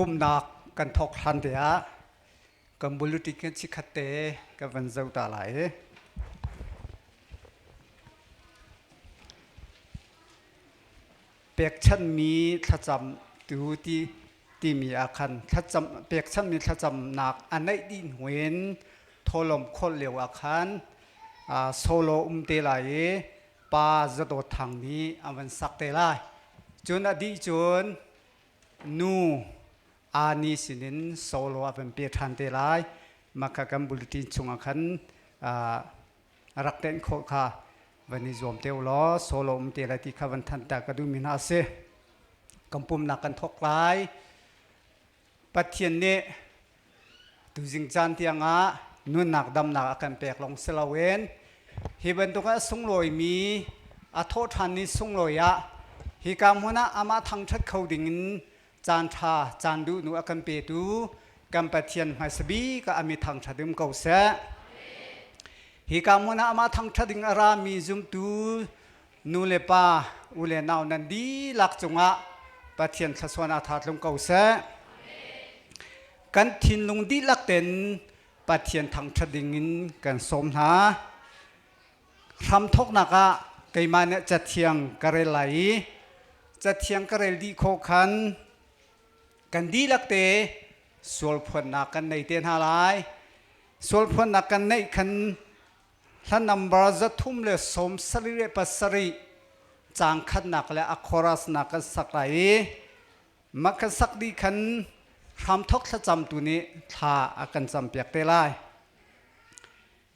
ปุ่มนักกันทอกทันเดียกันบุรุษกันชิคัตเตกันวันเจ้าตาไหลเปียกชั้นมีถ้าจำดูที่มีอาคารถ้าจำเปียกชั้นมีถ้าจำนักอันไหนดินเว้นโทลมคนเหลวอาคารโซโลเตลัยปาจะโดดทางนี้มันสักเตลัยจนอดีตจนนูอานิสินินโซโลเป็นเปียทันเตลัยมาขกันบุรุษชงอาคันรักเด่นโคค่ะวันนี้รวมเตียวล้อโซโลเตลัยที่ขวันทันตากระดูมินาเซกำปุ่มนักกันทกไลปัจเจียนนี้ดูจิงจันที่ยังนุ่นนักดำนักอาการเปียกลงเสลเวนฮิบันตุกะสุงลอยมีอาโททันนี้สุงลอยะฮิกามหัวนะอามาทางชัดเขาดิ่งจานทาจานดูนูอาการเปียดูกัมปัจเจียนไฮสบีก็อามีทางชัดดึงเก่าเสฮิกามหัวนะอามาทางชัดดิ่งอารามีจุมตูนูเลปาอุเลนาวนันดีลักจงะปัจเจียนทัศวนาทัดลงเก่าเสกันทินลงดีลักเต็นปัจเจียนทางชัดดิ่งกันสมหาทำทกนักะไกมาเนี่ยจะเทียงกระไรจะเทียงกระไรดีโคขันกันดีลักเตสวลพนนักกันในเตียนหาลายสวลพนนักกันในขันท่านนำบราจะทุ่มเลยสมสริเรปัสริจางขันนักและอคอรัสนักกันสักไรมักกันสักดีขันทำทกจำตัวนี้ท่าอากันจำเปียกเตลาย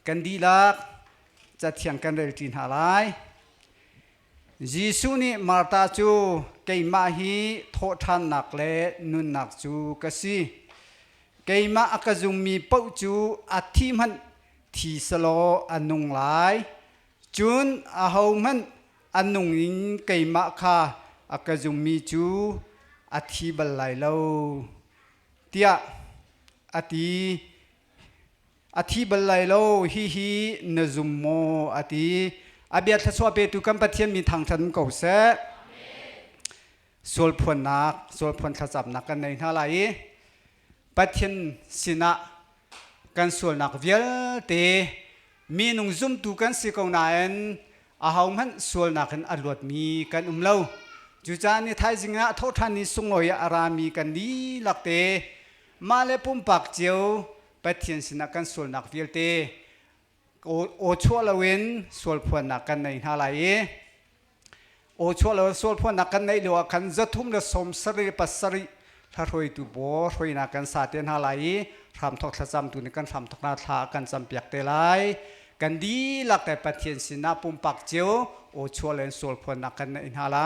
กันดีลักจะเทียงกันเรื่องจีนหาลายยิสุนี่มาตาจูเกยมาฮีโททันนักเล่นุนนักจูกษีเกยมาอากาจุมมีปุจูอาทิมันทีสโลอนุงหลายจุนอาหงมันอนุงอินเกยมาคาอากาจุมมีจูอาทิบัลไลโลเตียอาทิอาทิบัลไลโลฮีนจุมโมอาทิอาเบียทสวาเปตุกัมปัจเจียนมีทางทันเก่าเสส่วนพวนนักส่วนพวนขจับนักกันในท่าไหลปัจเจียนสินะกันส่วนนักเวียเตมีนุ่งซุ่มตูกันสิกองนายอาหงมันส่วนนักกันอรวดมีกันเล่าจุจานี่ไทยสิงห์โทษทันนี้สงลอยอารามีกันดีหลักเตมาเลปุ่มปักเจียวปัจเจียนสินะกันส่วนนักเวียเตโอชัวละเวนส่วนพวนนักกันในท่าไหลโอชัวละส่วนพวนนักกันในเรือกันจะทุ่มละสมสริปัสริถ้ารวยตัวบ่รวยนักกันสาเตียนท่าไหลทำทอกจำตัวนี้กันทำทอกนาทากันจำเปียกเตลัยกันดีหลักแต่ปัจเจียนสินะปุ่มปักเจียวโอชัวละส่วนพวนนักกันในท่าไหล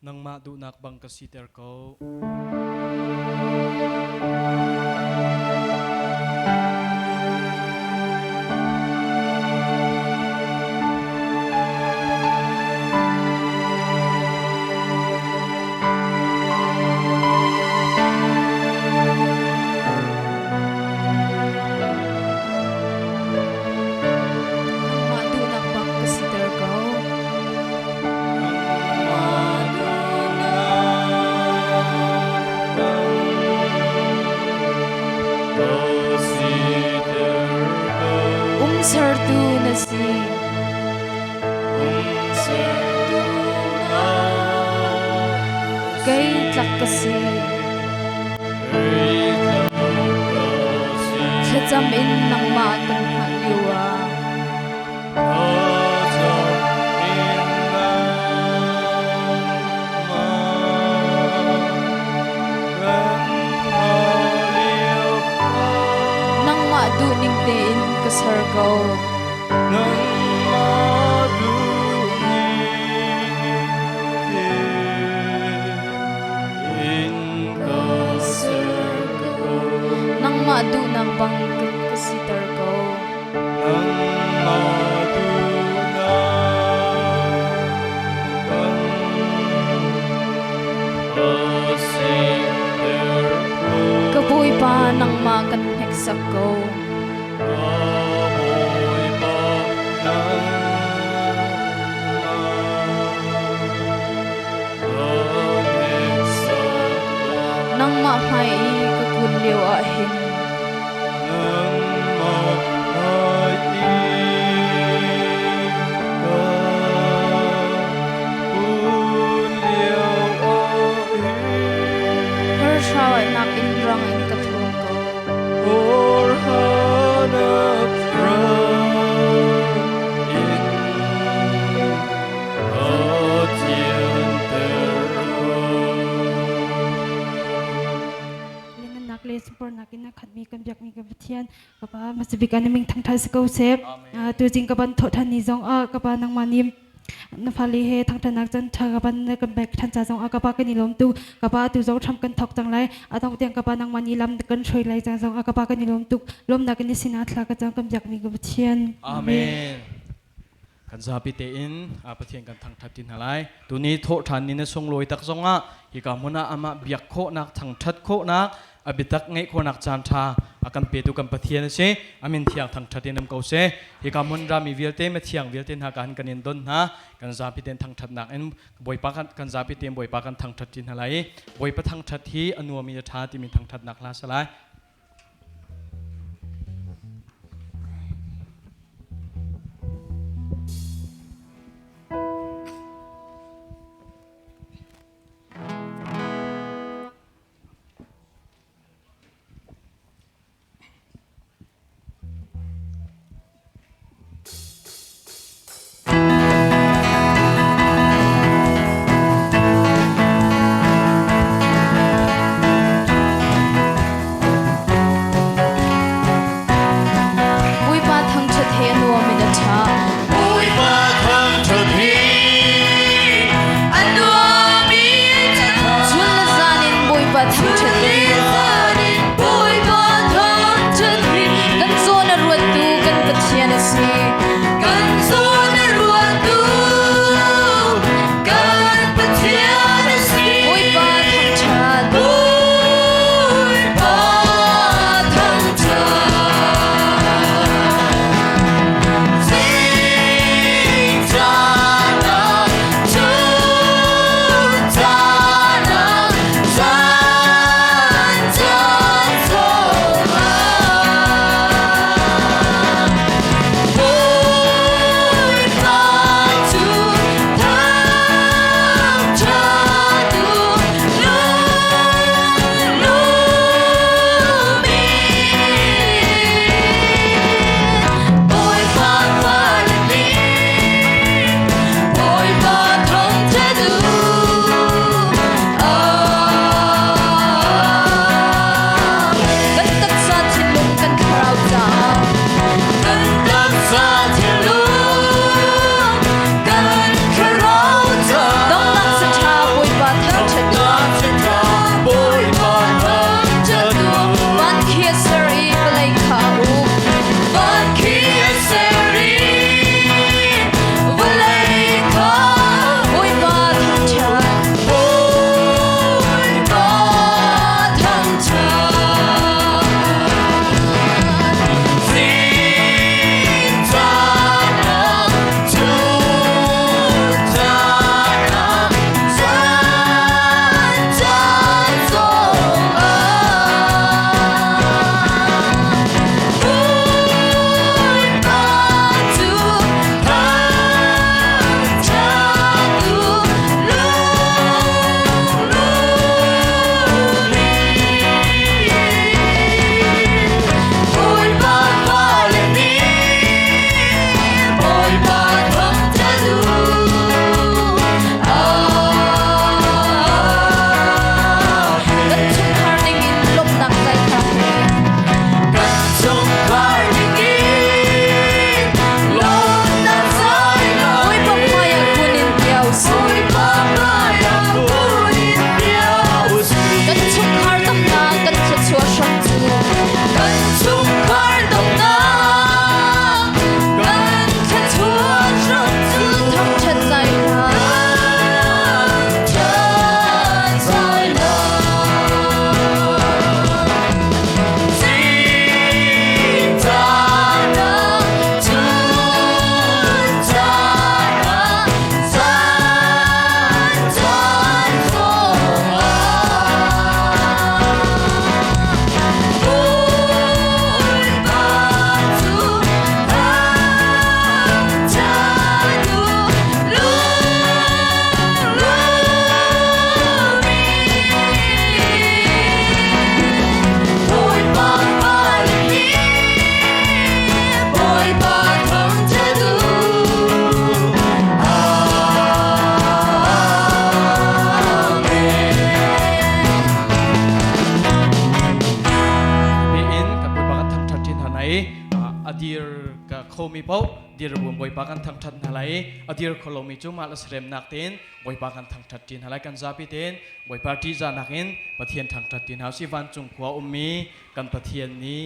nang madunak bang kasiter ko Oh cây lắc cái gì thế chăm in nang ma kan hak yuwa nang ma du ning te in ka sar ko nang ma du nang bang kan ka sitar ko kabuy pa nang ma kan heksak ko nang ma hai ka kun liu a hin her shaw nak in rang in ka thung ko Por nakin na khat mi kan biak mi ka thian kapa masibika naming thang thai sko sep tu jing kaban tho than ni jong a kapa nang manim na phali he thang thanak chan tha kaban na kan bek than cha jong a kapa kan ni lom tu kapa tu jong tham kan thok chang lai a thong tiang kapa nang mani lam kan shroi lai cha jong a kapa kan ni lom tu lom na kan ni sina thla ka chang kan biak mi ka thian Amen. Kan zapi te in apathian kan thang that tin halai tu ni tho than ni na song loi tak zonga hi ka mona ama biak kho nak thang that kho nak abitak ngai kho nak chan tha akan pe tu kan pathian se amin thiang thang that in am ko se hi ka mon ra mi vialte me thiang vialte na kan kan in don ha kan zapi ten thang that nak en boi pa kan zapi tem boi pa kan thang that tin halai boi pa thang that hi anuami tha ti min thang that nak la salai mi pau dir bum boi pa kan thang that halai adir kholomi chu mal srem nak tin boi pa kan thang that tin halai kan zapi tin boi party za nakin pathian thang that tin hausi van chung khwa ummi kan pathian ni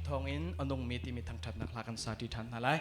thong in anong mi ti mi thang that nak lakan sa ti than halai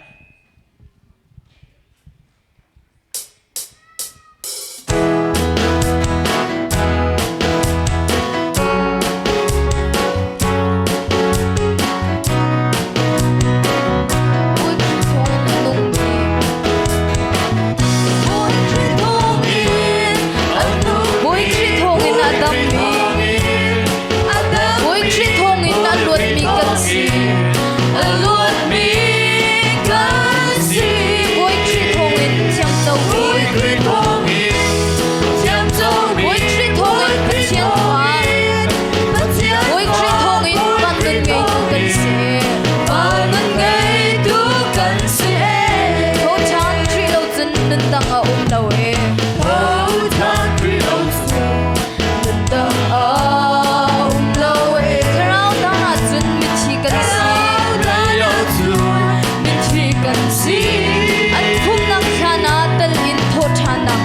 An phum nang khana tal in tho thana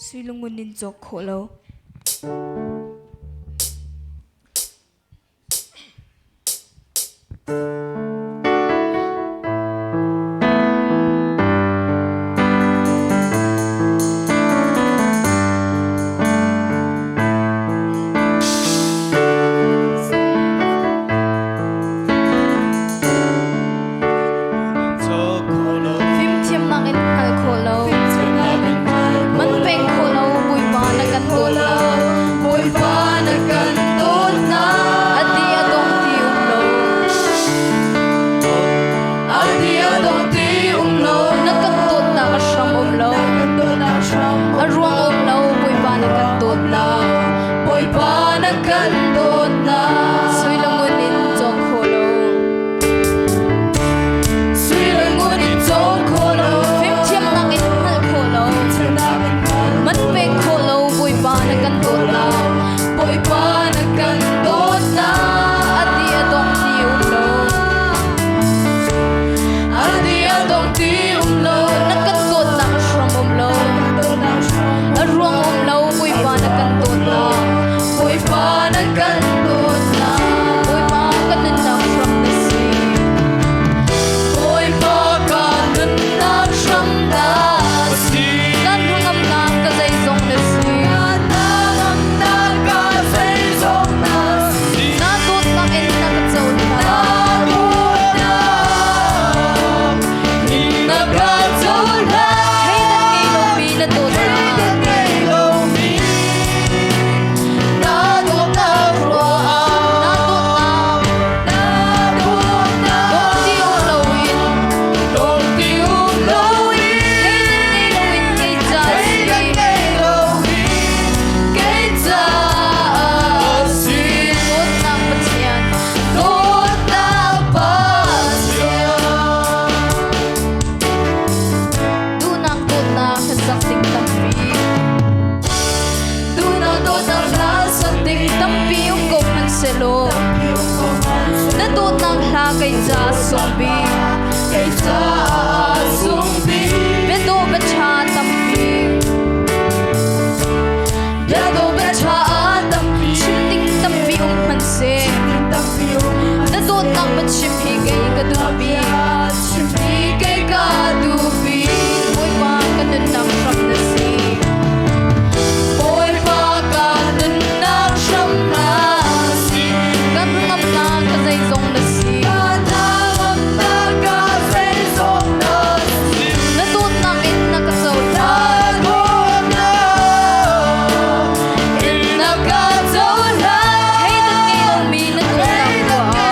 suy lung mun nin jok kho lo phim thiam mang in hal kho lo man peng kho lo bui pa na kan ton la bui pa na kan ton na ati adong ti lo na kan ton na ka sham lo arwang lo bui pa na kan ton la bui pa na kan ton na sui lang mun in jok kho lo phim thiam mang in hal kho lo man peng kho lo bui pa na kan ton la bui pa na kan ton na ati adong ti lo na kan ton na ka shram lo arwang lo bui pa na kan ton la bui pa na kan ton na bui pa kan na shram na si bui pa kan na shram na si kan hangam na ka zai zong na si na tot na in na ka zau na hey na ngi lo mi na tot na na tot nang ha kay za sumbi be do be cha tampi chim ting tampi man se na tot nang man chim hi kay ka du bi boy pa ka nun nang from the sea boy pa ka nun nang from the kan ngam na ka zai zong na si na tot na in na ka zau na in na ka zau na hey na ngi lo mi na tot na kwa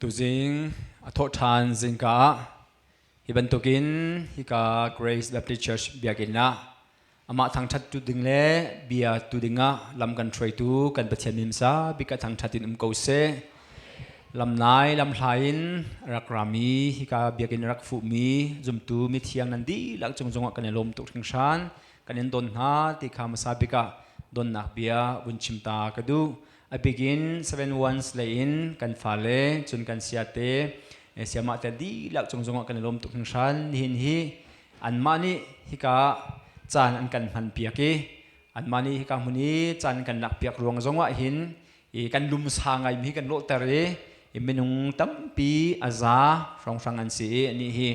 tu jing thọ than jing ka hi ban tukin hi ka Grace Baptist Church biagina ama thang that tu ding le bia tu dinga lam kan throi tu kan pathian nim sa bi ka thang thatin ko se lam nai lam hlain rak rami hi ka biakin rak fu mi zum tu mi thiang nan di lak chung chung kan lom tu thing shan kan en don ha ti kha ma sa bi ka don nak bia bun chimta ka du I begin 7 ones lain kan fale chun kan siate siama ta di lak chung chung kan lom tu thing shan hin hi an mani hi ka chan an kan han piaki an mani hi ka muni chan kan nak piak ruang zonga hin i kan lum sa ngai mi kan lo tare i minung tampi aza rong an si ni hi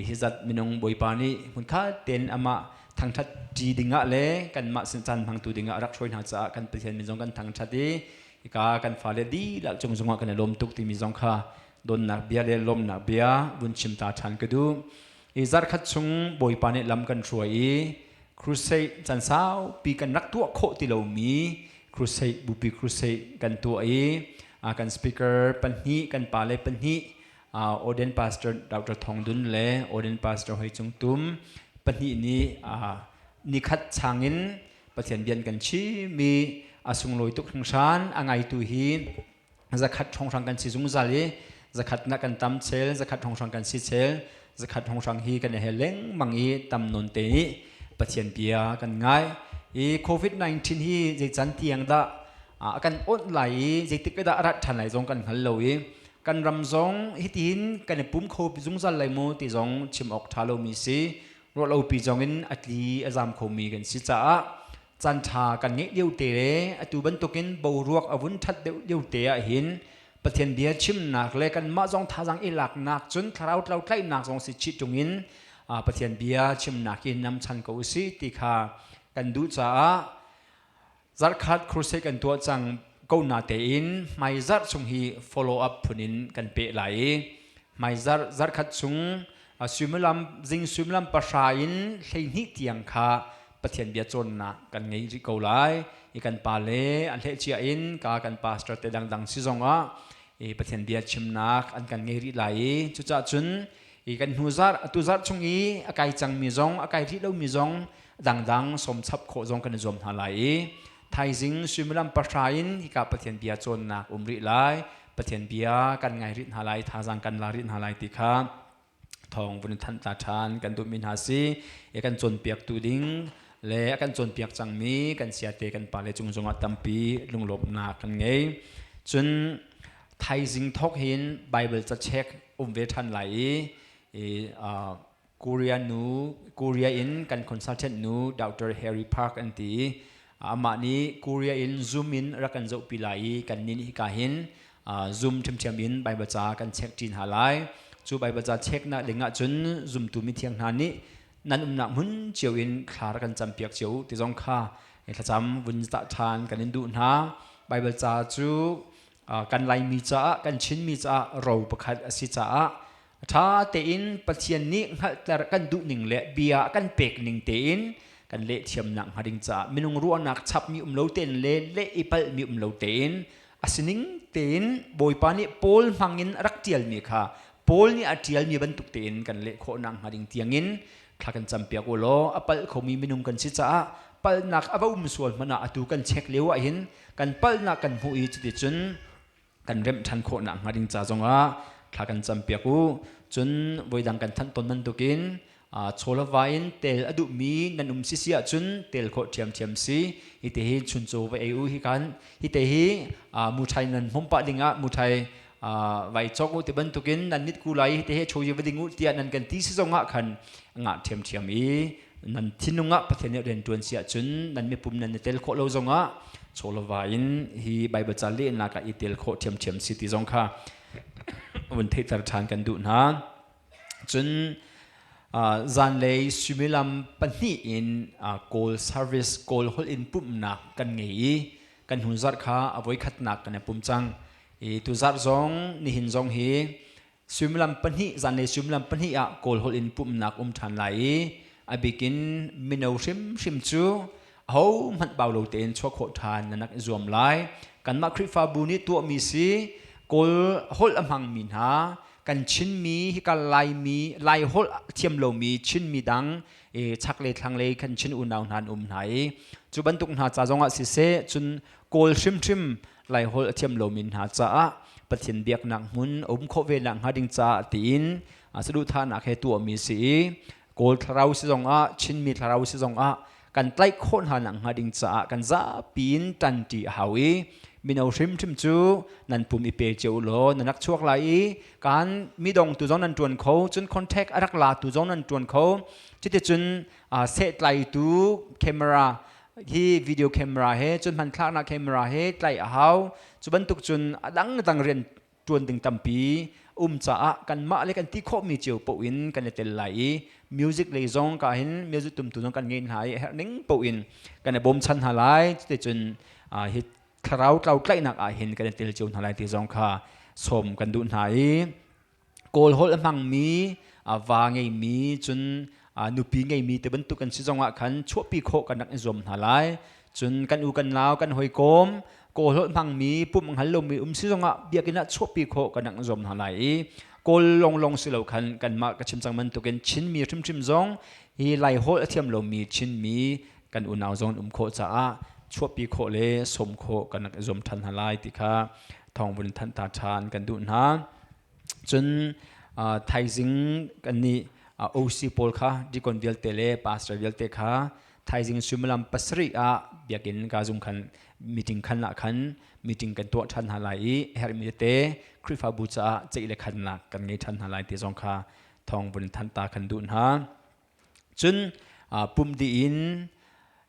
hi zat minung boipani mun kha ten ama thang that ji dinga le kan ma sin chan phang tu dinga rak thoi na cha kan pathian mi jong kan thang thati i ka kan fale di lak chung zonga kan lom tuk ti mi jong kha don nak bia le lom nak bia bun chim ta than ka du i zar khat chung boipani lam kan throi crusade chan sao pi kan rak tu kho ti lo mi crusade bupi crusade kan tu ai kan speaker panhi kan pale panhi Oden pastor Dr. Thongdun le Oden pastor Hoi Chung Tum panhi ni ni khat changin pathian bian kan chi mi asung loi tuk thangsan angai tu hi zakhat thongsang kan si jung zali zakhat na kan tam chel zakhat thongsang kan si chel zakhat thongsang hi kan heleng mangi tam non te ni pathian pia kan ngai i COVID-19 hi je chan tiang da kan ot lai je tik da rat than lai jong kan hal loi kan ram jong hitin kan pum kho pi jung zal lai mo ti jong chim ok thalo mi si ro lo pi jong in atli azam kho mi kan si cha chan tha kan nge deu te le atu ban tokin bo ruak avun that deu te a hin pathian bia chim nak le kan ma jong tha jang ilak nak chun tharau tlau thlai nak jong si chi tungin pathian bia chim nak in nam chan ko si ti kha kan du cha zar khat crusade kan tu chang ko na te in mai zar chung hi follow up phunin kan pe lai mai zar khat chung swimulam jing swimulam pashain hleini tiang kha pathian bia chon na kan ngei ri ko lai i kan pa le an hle chia in ka kan pastor te dang si zonga e pathian bia chimnak an kan ngei ri lai chu cha chun i kan huzar tu zar chung i akai chang mi zong akai ri lo mi zong dang som chap kho zong kan zom ha lai thai jing swimulam pashain hi ka pathian bia chon na umri lai pathian bia kan ngai ri ha lai tha jang kan la ri ha lai ti kha thong vun than ta than kan du min ha si e kan chon piak tu ding le kan chon piak chang mi kan sia te kan pa le chung zonga tampi lunglop na kan ngei chun thai jing thok hin bible cha check ve than lai e Korea in kan consultant nu Dr. Harry Park anti ama ni Korea in zoom in rakan zo pilai kan nin hi ka hin zoom them in bible cha kan check tin halai chu bible cha check na lenga chun zoom tu mi thiang na ni nan na mun chiu in khar kan cham piak chiu ti jong kha e tha cham vun ta than kan in du na bible cha chu kan lai mi cha kan chin mi cha ro pakhat asi cha tha te in pathian ni hal tar kan du ning le bia kan pek ning te in kan le thiam nang hading cha minung ru anak chap mi lo ten le ipal mi lo ten asining ten boipani pol mangin rak tial mi kha pol ni atial mi ban tuk ten kan le kho nang hading tiangin khakan champia ko lo apal khomi minung kan si cha pal nak aba sual mana atu kan check lewa hin kan pal nak kan hui chi chun kan rem than kho nang hading cha zonga khakan champia ko chun voidang kan than ton man tukin chola vain tel adu mi nanum si sia chun tel kho thiam si ite hi chun cho va eu hi kan ite hi muthai nan hompa dinga muthai vai chok te ban tukin nan nit ku lai te he choji wedingu tia nan kan ti si zonga khan nga thiam i nan thinunga pathene ren tuan sia chun nan me pum nan tel kho lo zonga chola vain hi bible chali na ka itel kho thiam si ti zong kha un the tar than kan du na chun zan lei similam panhi in call service call hol in pum na kan ngei kan hunzar kha avoi khat nak kan pum chang e tu zar zong ni hin zong hi similam panhi zan lei similam panhi a call hol in pum nak than lai a bikin mino shim chu ho man baw lo ten chok kho than nak zuam lai kan ma khri fa bu ni tu mi si kol hol amang min ha kan chin mi hi ka lai hol thiam lo mi chin mi dang chak le thlang le kan chin unaw nan nai chu ban tuk na cha zonga si se chun kol shim lai hol thiam lo min ha cha pathin biak nak mun kho ve lang ha ding cha tin sadu tha na khe tu mi si kol tharau si zonga chin mi tharau si zonga kan tlai khon ha nang ha ding cha kan za pin tan ti hawi minau shim chu nan pum i pe cheu lo nanak chuak lai kan mi dong tu zong nan tuan kho chun contact arak la tu zong nan tuan kho chiti chun set lai tu camera hi video camera he chun man thak na camera he tlai hau chu ban tuk chun dang ren tuan ding tampi cha kan ma le kan ti kho mi cheu po in kan le tel lai music le zong ka hin music tum tu zong kan ngin hai ning po in kan bom chan ha lai chiti chun hi kharau tlau tlai nak hin kan tel cheu na lai ti zong kha som kan du nai kol hol amang mi wa ngei mi chun nupi ngei mi te ban tu kan si zonga khan chupi kho kan nak zom na lai chun kan u kan lao kan hoi kom kol hol amang mi pum hal lo mi si zonga biakina chupi kho kan nak zom na lai kol long si lo khan kan ma ka chim chang man tu ken chin mi chim zong hi lai hol athiam lo mi chin mi kan u naw zong kho cha chupi kho le som kho kan nak zom than halai ti kha thong bun than ta than kan du na chun thai jing kan ni OC pol kha dikon vel tele pastor vel te kha thai jing sumalam pasri biakin ka zum khan meeting khan la khan meeting kan to than halai her mi te krifa bu cha chei le khan na kan ngei than halai ti zong kha thong bun than ta khan du na chun pum di in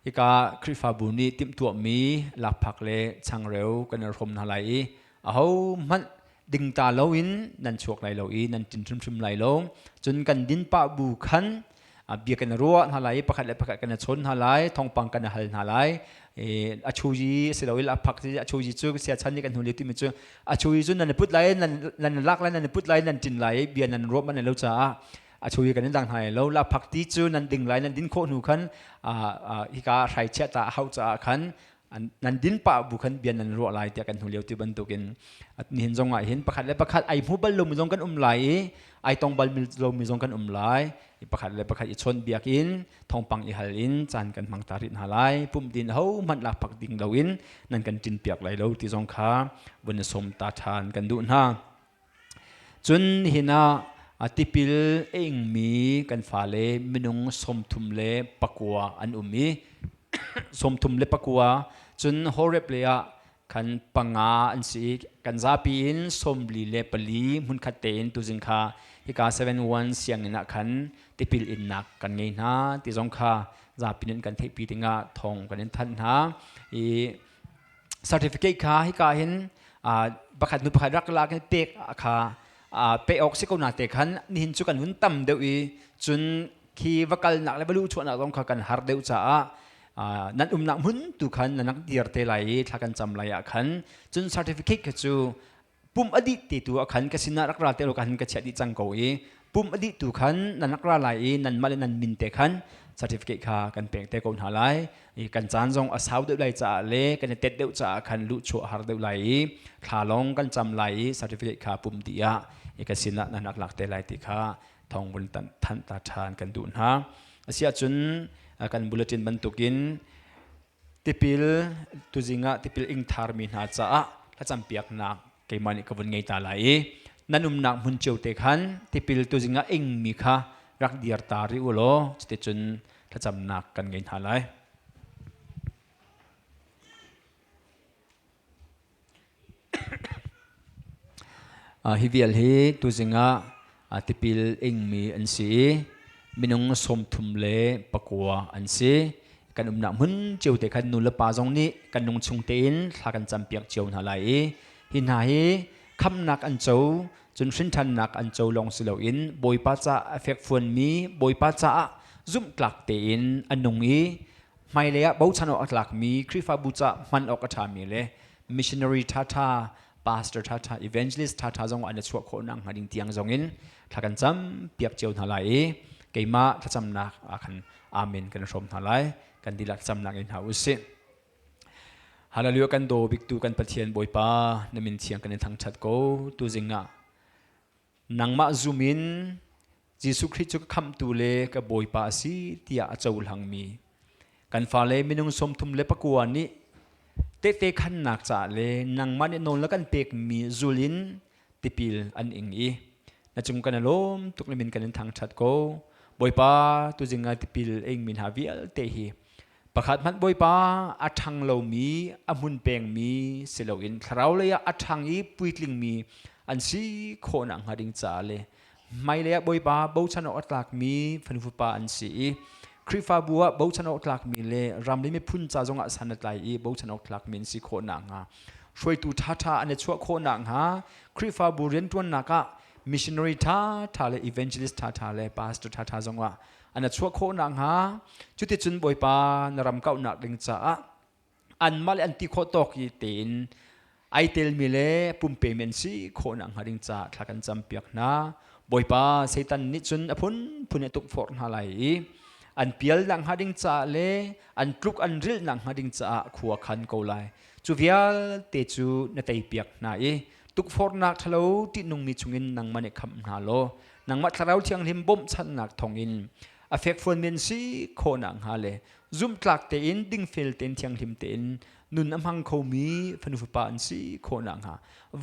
ika krifa bu ni tim tu mi lak phak le chang reu kan rom na lai ho man ding ta lo in nan chuak lai lo i nan tin chum lai lo chun kan din pa bu khan bia kan ro na lai pakhat kan chon na lai thong pang kan hal na lai achuji se lo la phak ji achuji chu sia chan ni kan hu le ti mi chu achuji chu nan put lai nan lak lai nan put lai nan tin lai bia nan ro man lo cha chuiกันดังไห้แล้วลาพักที่จูนันดิ่งไหลนันดินโคหนูขันฮิกาใส่เชตาเฮาจะขันนันดินป่าบุคันเบียนนันรัวไหลเตียกันหูเลี้ยวที่บรรทุกินนี่เห็นจงเห็นประคัดและประคัดไอ้ผู้บรรลุมีจงกันไหลไอ้ตองบรรลุมีจงกันไหลประคัดและประคัดอีชนเบียกินทองปังอีหัลินจานกันมังตารินหาไหลปุ่มดินเฮามันลาพักดิ่งดาวินนันกันจินเปียกไหลแล้วที่จงขาบนสมตาทานกันดูนะจนเห็นติปิลเองมีกันฟ้าเลมินุงสมทุมเลปักวัวอันมีสมทุมเลปักวัวจนฮอเรปเลยขันปังอาอันสีกันซาปีนสมลีเลปลีมุนขัดเตนตุจิงคาฮิกา7-1เสียงนักขันติปิลอินนักกันไงนะติจงคาซาปีนกันเทปีติงาทองกันทันนะcertificate คาฮิกาเห็นบักขัดนุบักขัดรักลากันเตกคาไปออกสิกนาเตขันนี่หินจุกันหุ่นต่ำเดียวอีจนขีวักลนักและบรรลุชวนักต้องขากันหาเดียวจ้านั่นนักหุ่นตุขันนักเดียร์เตลัยทักกันจำลายขันจน certificate ก็จูปุ่มอดีตติตัวขันก็สินารักราเตลขันก็เฉียดจังโกยปุ่มอดีตตุขันนักราลายนั่นมาเลนันมินเตขัน certificate ขากันเปลี่ยนเตกอนหาลายกันจานจงอาสาวเดียวไหลจ้าเล่กันเต็ดเดียวจ้าขันลุชัวหาเดียวไหลขาลงกันจำไหล certificate ขาปุ่มเดียเอกสินะนันนักหลักเตลัยติขาทองบุญทันตาทานกันดูนะเสียจนกันบุลตินบรรทุกินติปิลตุจิงะติปิลอิงทาร์มินาจ้าถ้าจำเปียกนักเกมันอีกวันไงตาไหลนั่นนักมุนเจียวเตขันติปิลตุจิงะอิงมีค่ะรักเดียร์ตาริอุโลสติจนถ้าจำนักกันไงตาไหลฮิวิลฮีตุจิงะติปิลอิงมีอันสีมินุงสมทุมเลปักวัวอันสีกันนักมุนเจียวเตขันนุลปาจงนี้กันนุงชงเตนถ้ากันจำเปียกเจียวหาไหลหินหายคำนักอันเจ้าจนสินทันนักอันเจ้าลงสิเหลอินบอยป้าจ่าเอฟเฟกฟวนมีบอยป้าจ่าซุ่มกลักเตนอันนุงอีไม่เลยอะบ่าวชันออกหลักมีคริฟาบุจ่ามันออกกระทามีเลย missionary ท่าpastor ท่า evangelist ท่าจงอันเดชวโคนังหาดิ่งเตียงจงอินถ้ากันจำเปียกเจียวหาไหลเกี่ยมาถ้าจำนักอาคันอาเมนกันชมหาไหลกันดีลักจำนักอินหาอุสิ ฮาลาลูกันโดบิกตูกันปะเทียนบอยปานมินเชียงกันในทางชัดโกตูจิงะนังมาซูมินจิสุคริจุกคำตูเลกับบอยปาสีที่อาจจะอุลังมีกันฟ้าเลมินุงสมทุมเลปกวนนี้เตะขันนักจ่าเลนังมันนนแล้วกันเปกมีจูลินติปิลอันอิงอีนัจุงกันลมตุกเลมินกันในทางชัดโกบอยปาตูจิงะติปิลเองมินฮาวิลเตฮีประคัดมันบอยปาอัชังเหลามีอมุนเปงมีเสลวินคราวเลยอัชังอีปุยกลิงมีอันซีโคนังหาดิงจ่าเลไม่เลยบอยปาบูชนอตลักมีฟันฟุปาอันซีคริฟาบัวบูชนอตลักมีเลรำลิมิพุ่นจ่าจงอัสันตไลอีบูชนอตลักมีซีโคนังฮะช่วยตูท่าอันเนชัวโคนังฮะคริฟาบัวเรียนตัวนักะมิชชันนารีท่าเลอีเวนเจลิสท่าเลปาสตุท่าจงว่าอันนั้นชัวโคนังฮะจุดที่จุนบอยปานรำเก้าหนักดึงจ้าอันมาเลอันติโคตอกยีเตนไอเตลมิเลปุ่มเปเมนซีโคนังหาดึงจ้าทากันจำเปียกนะบอยปาเซตันนิจุนอพุนเนตุกฟอร์นฮาไลอันเปียลนังหาดึงจ้าเลอันกลุกอันริลนังหาดึงจ้าขัวคันโกไลจูเวียลเตจูนเตยเปียกนะตุกฟอร์นักทะเลตินุงมีจุงินนังมันเนคำนาโลนังมัทเราเทียงหิมบ่มชันนักทองอินอเฟกฟอนเมนซีโคนังฮาเลซุมตลักเตอินดิ้งเฟลเตนเทียงหิมเตอินนุนอมังเขามีฟันุฟปาอันซีโคนังฮา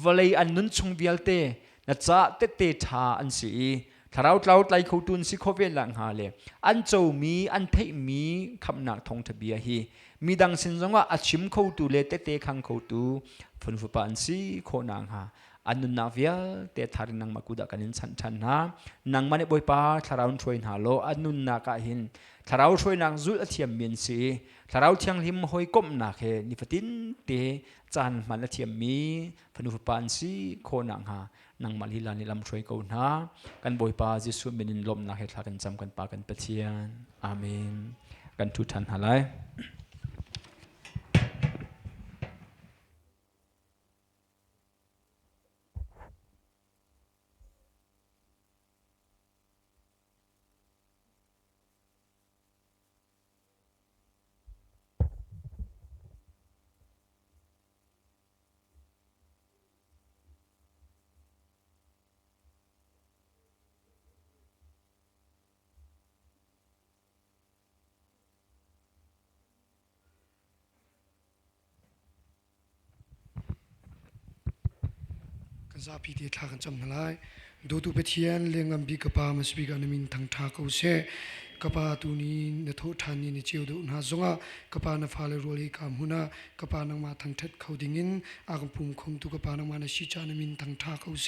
วลัยอันนุนชงเวียลเตนัจจะเตทาอันซีถ้าเราไล่เขาตุนซีโคเวลังฮาเลอันโจมีอันเพยมีคำนักทองทะเบียฮีมีดังสินจงว่าอาชิมเขาตูเลเตคังเขาตูฟันุฟปาอันซีโคนังฮาอันนุนนาเวียเตทารินังมากุดากันินชันนะนังมันบอยปาทาราวช่วยหาโลอันนุนนากาหินทาราวช่วยนางจุลเทียมมีนสีทาราวเทียงหิมหอยก้มนาเคนิฟตินเตจานมันเทียมมีพนุฟปานสีโคนังหานังมาลิลานิลำช่วยกูนะกันบอยปาจิสุมินินลมนาเฮทากันจำกันปากันเปเทียนอาเมนกันทุทันฮาไลกันซาพีที่ทากันจำนั่นแหละดูไปเทียนเลี้ยงอันบีกปามาสบีกันมินทางทาเขาเสกปาตัวนี้นทุทานีนเจียวดูน่าจงอ่ะกปานฟ้าเลโรลีกามุนากปานังมาทางเท็ดเขาดิ่งินอากพุ่มคมตุกปานังมาในชิจานมินทางทาเขาเส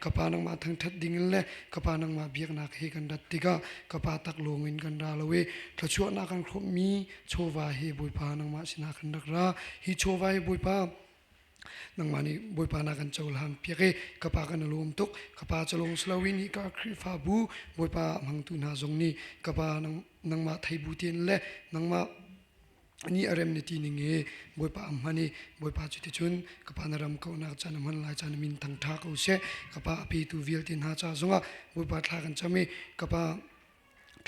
กปานังมาทางเท็ดดิ่งินเล่กปานังมาเบียกนักเฮกันดัดติกากปาตักลงเงินกันดาลเวถ้าชั่วนักกันครบมีโชวาเฮบุยปานังมาสินากันดักราฮิโชวาเฮบุยปานังมานี่บอยปานากันเจ้าหลานเปียกกปากันลมตุกกปาจะลงสลาวินีกาคริฟาบูบอยปามังตุนาจงนี่กปานังมาไทยบูเตียนเล่นังมาอันนี้อารมณ์ในที่นี้บอยปาอัมฮันี่บอยปาจุดที่ชุนกปานารำเขานักจานมันลายจานมินทังทักเอาเสกปาปีตูวิลตินหาจ้าจงอ่ะบอยปาทากันจะมีกปา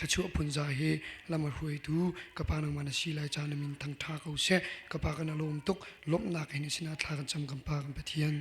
ถ้าชั่วพุนใจเฮลำมาหวยดูกปานังมันสีลายจานมินทังทักเอาเสกปากันลมตุกลบนักเห็นสินาทากันจำกันปากันไปเทียน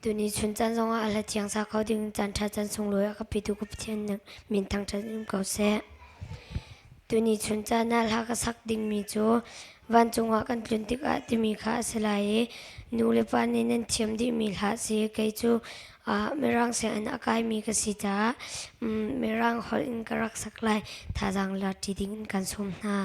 ตัวนี้ชุนจันทร์สองอะไรเจียงสาเขาดึงจันทร์จันทรงรวยกับปีตุกเทียนหนึ่งมินทางจันทร์เก่าแซ่ตัวนี้ชุนจันทร์น่ารักสักดิ่งมีโจวันจงว่ากันจุนติกอาที่มีค่าสลายนูเลปานินันเทียมที่มีหาเสียไกจูเมรังเสียนอากายมีกสิจาเมรังฮอลอินกรักสักลายท่าทางลาดีดิ่งกันสมนา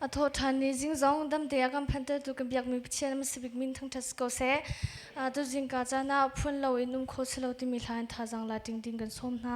อโทษทันนี้จิงจงดำเดียกันพันเตอร์ตุกันเบียกมีเชียนมันสบิกมินทั้งทัสโกเซตุจิงกาจานาพุ่นเราอินุ่มโคสเราที่มีลายท่าจังลาติงติงกันส้มนา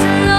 Slow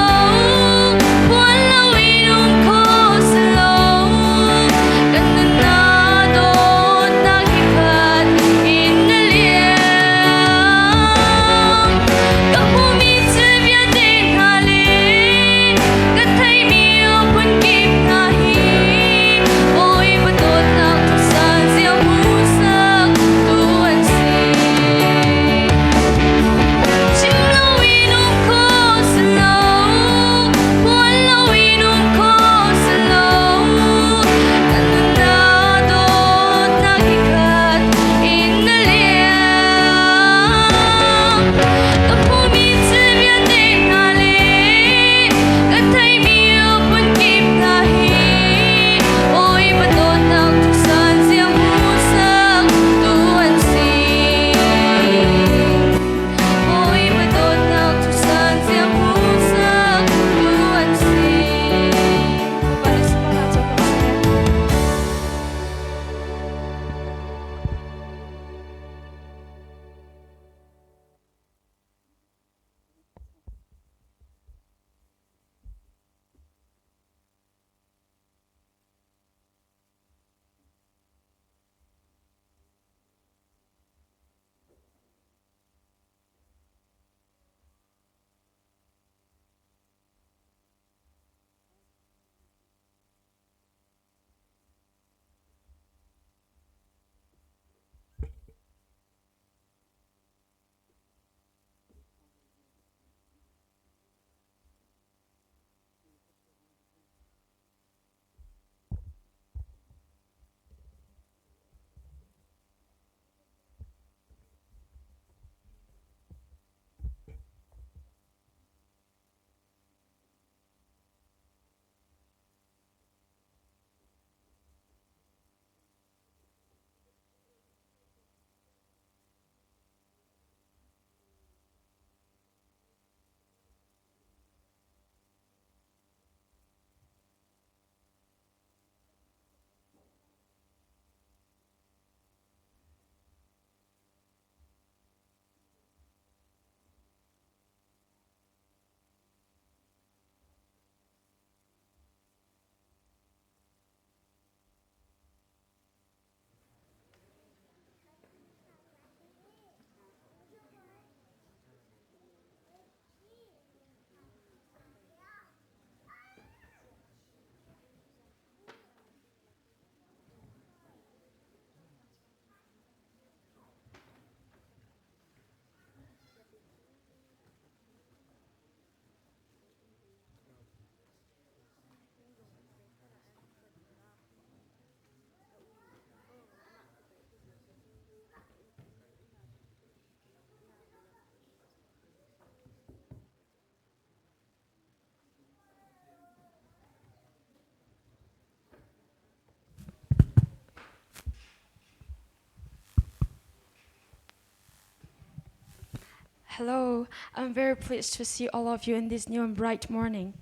Hello, I'm very pleased to see all of you in this new and bright morning.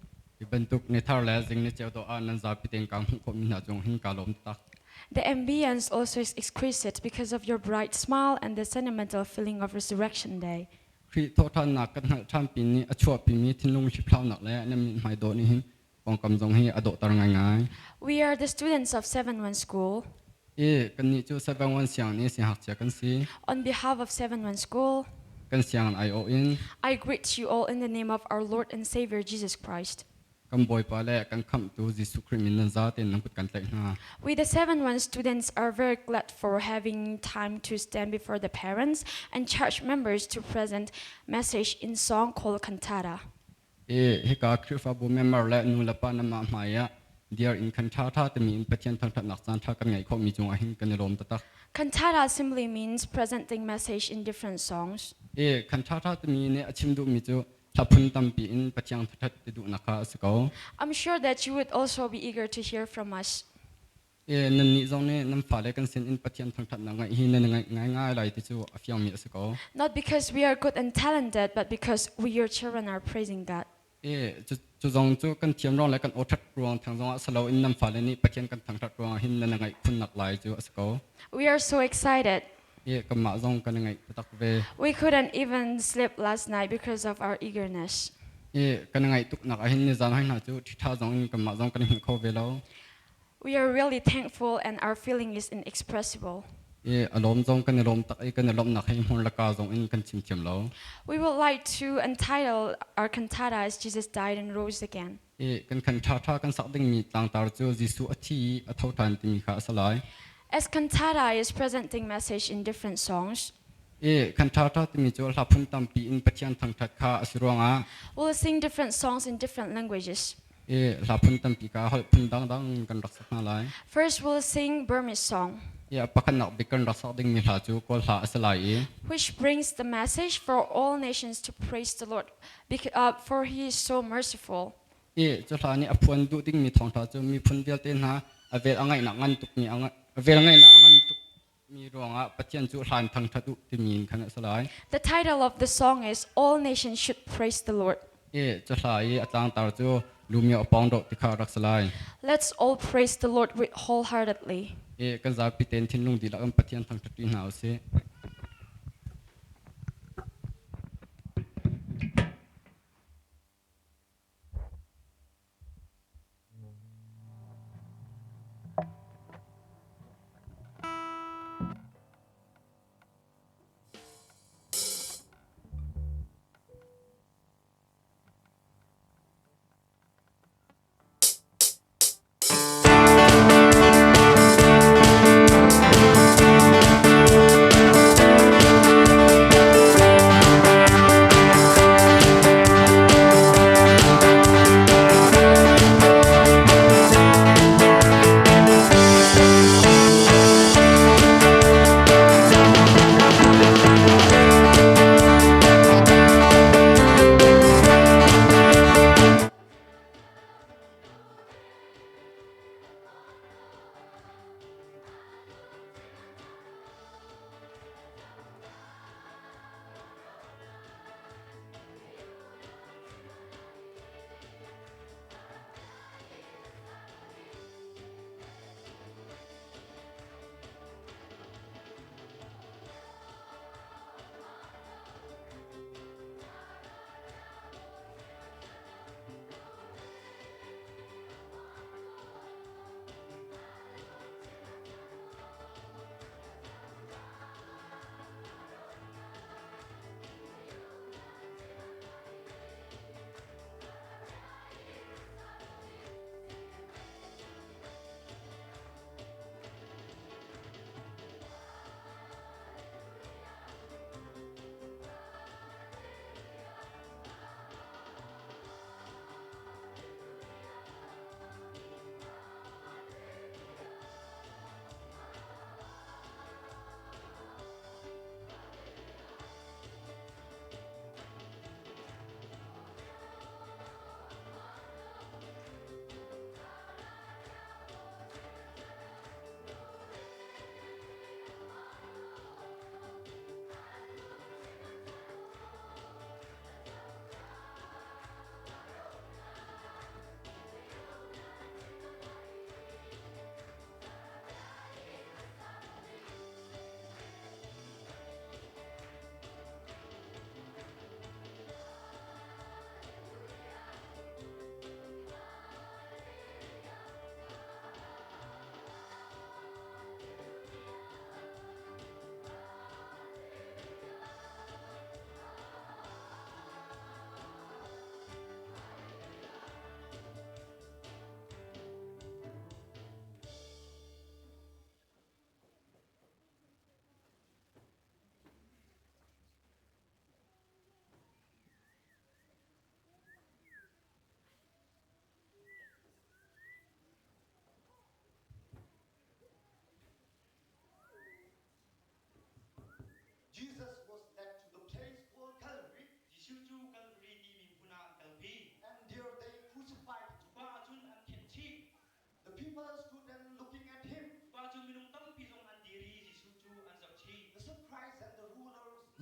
Ibentuk ni thar le jing ni cheu to an nan za piteng kang ko min na jong hin ka lom tak The ambience also is exquisite because of your bright smile and the sentimental feeling of Resurrection Day. khri tho than na kan hal tham pin ni achua pi mi thin lung shi phlau nak le na min mai do ni hin pong kam jong hi ado tar ngai ngai We are the students of 7-1 School. e kan ni chu 7-1 siang ni si hak cha kan si On behalf of 7-1 School, kan siang ai o in I greet you all in the name of our Lord and Savior Jesus Christ. kam boy pa le kan kham tu jisu khri min nan za ten nang put kan tlai na We, the 7-1 students, are very glad for having time to stand before the parents and church members to present message in song called Cantata. e he ka khri fa bu member le nu la pa na ma mai ya dear in kan tha tha te mi in pathian thang thak nak chan tha kam ngai kho mi chung a hin kan lom ta tak Cantata simply means presenting message in different songs. e kan tha tha te mi ne achim du mi chu thapun tam pi in pathiang that te du na kha sko I'm sure that you would also be eager to hear from us. e nan ni zong ne nam fa le kan sin in pathian thang that na ngai hi na ngai lai ti chu a fiang mi sko Not because we are good and talented, but because we, your children, are praising God. e chu zong chu kan thiam rong le kan o that ruang thang zong a salo in nam fa le ni pathian kan thang that ruang hin na ngai khun nak lai chu sko We are so excited. e kam ma zong kan ngai tak ve We couldn't even sleep last night because of our eagerness. e kan ngai tuk nak a hin ni zan hai na chu thi tha zong in kam ma zong kan hin kho ve lo We are really thankful and our feeling is inexpressible. e alom zong kan lom tak e kan lom nak hai hon la ka zong in kan chim chim lo We would like to entitle our cantata as Jesus died and rose again. e kan tha tha kan sak ding mi tang tar chu jisu a thi a thau tan ti mi kha salai As cantata is presenting message in different songs, e kan tha tha ti mi chu la phun tam pi in pathian thang that kha asruanga we'll sing different songs in different languages. e la phun tam pi ka hal phun dang dang kan rak sak na lai First, we'll sing Burmese song, e pakan nak bi kan rak sak ding mi hla chu ko hla asalai e which brings the message for all nations to praise the Lord, for He is so merciful. e chu hla ni aphuan du ding mi thong tha chu mi phun vel ten ha avel angai na ngan tuk mi anga avel angai na ngan tuk mi ronga pathian chu hlan thang tha du ti mi kan asalai The title of the song is All Nations Should Praise the Lord. e chu hla e atang tar chu lumia apong do ti kha rak salai Let's all praise the Lord with wholeheartedly. e kan za pi ten thin lung di la kan pathian thang tha ti nau se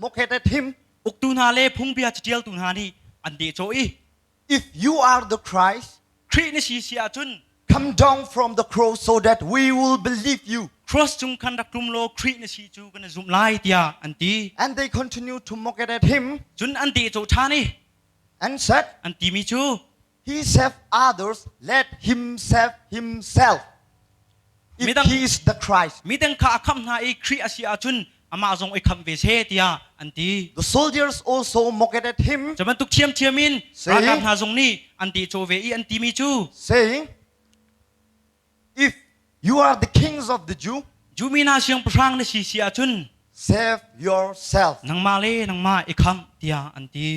mocked at him. อุกตูนาเลพุงเบียจเจียลตูนานี่อันเดโจอี If you are the Christ, ครีนชีเสียจุน come down from the cross so that we will believe you. ครอสจุงคันดักรุมโลครีนชีจูกันซุมไลเตียอันตี And they continue to mock at him จุนอันเดโจชานี่ and said, อันตีมีจู He saved others, let him save himself. If he is the Christ. มีแต่งข้าคำนาอีครีอาเซียจุนอามาจงไอคำเวเชเตียอันตี The soldiers also mocked at him, จะมันตุกเทียมเทียมิน Saying- รากานาจงนี่อันตีโจเวอีอันตีมีจู saying, If you are the kings of the Jew, จูมีนาเชียงพรางในชีเสียจุน save yourself. นังมาเลนังมาไอคำเตียอันตี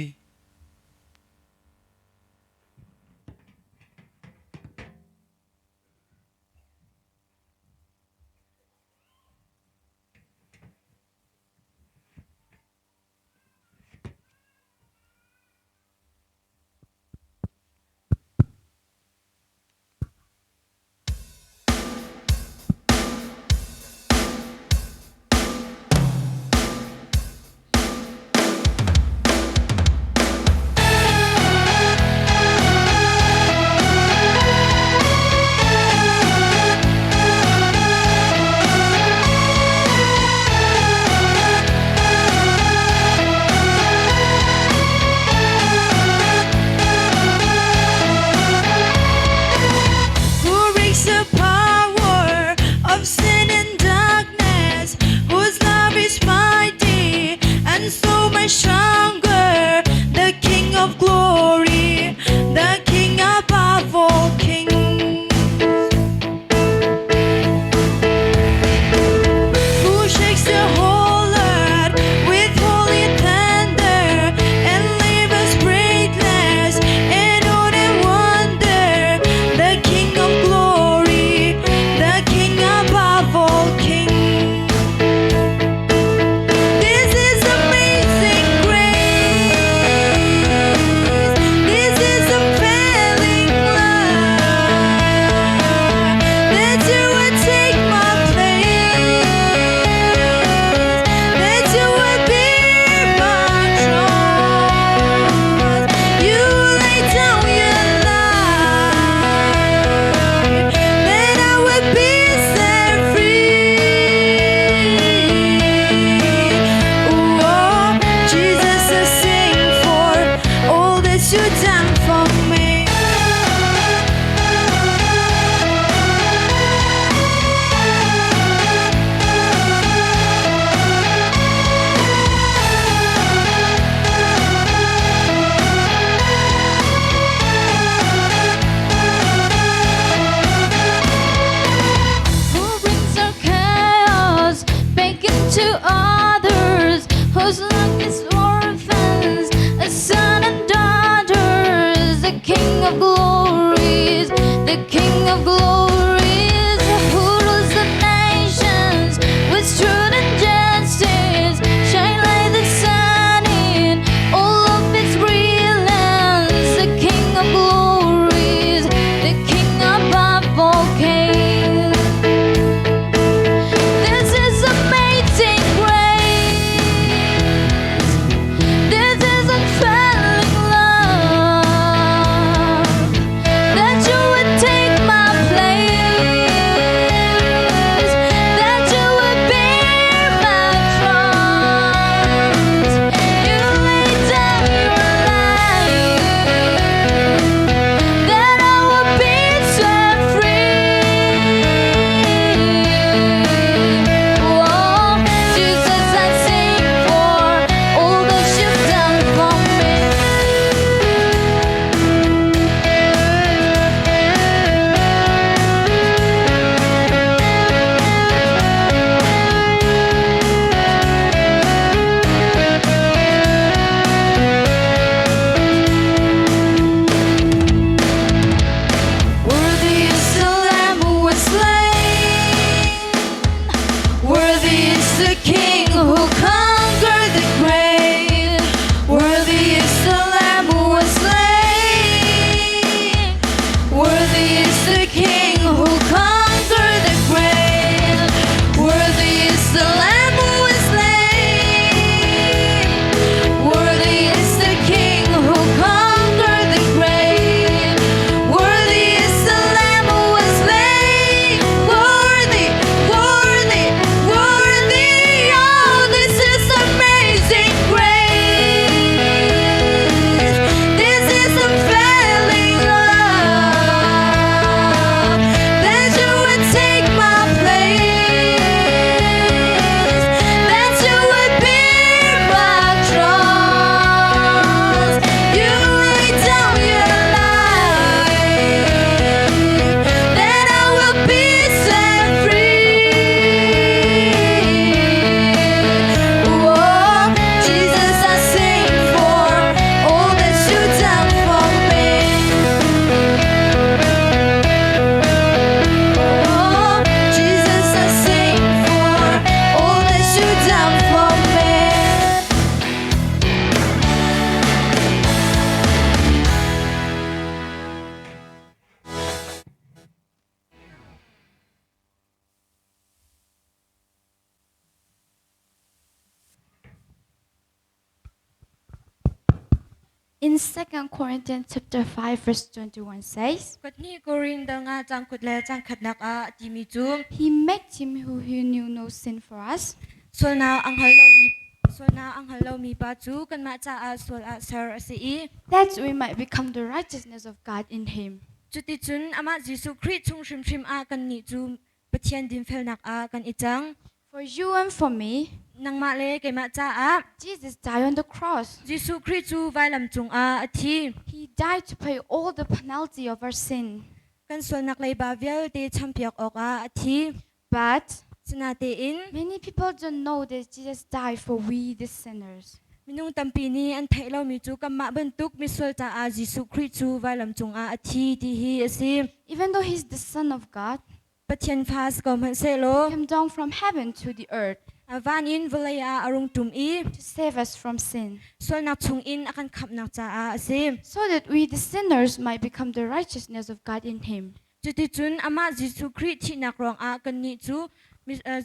In 2 Corinthians chapter 5 verse 21 says, Katni Korinda nga jangkut le jangkhat nak a timi chu He made him who knew no sin for us, solna ang halo mi pa chu kan ma cha a sol a sar a si that we might become the righteousness of God in him. chuti chun ama Jesu Christ chung shrim shrim a kan ni chu pathian dim fel nak a kan ichang For you and for me, nang ma le ke ma cha a Jesus died on the cross. Jesu Christ chu vai lam chung a thi He died to pay all the penalty of our sin. kan sol nak lei ba vial te champiak ok a thi But chna te in many people don't know that Jesus died for we the sinners. minung tampi ni an thai lo mi chu kam ma ban tuk mi sol cha a Jesu Christ chu vai lam chung a thi ti hi asi Even though he's the Son of God, pathian phas ko man se lo he came down from heaven to the earth avan in volaya arung tum I to save us from sin, sol nak chung in akan khap nak cha a asi so that we the sinners might become the righteousness of God in him. chuti chun ama Jesu Christ thi nak rong a kan ni chu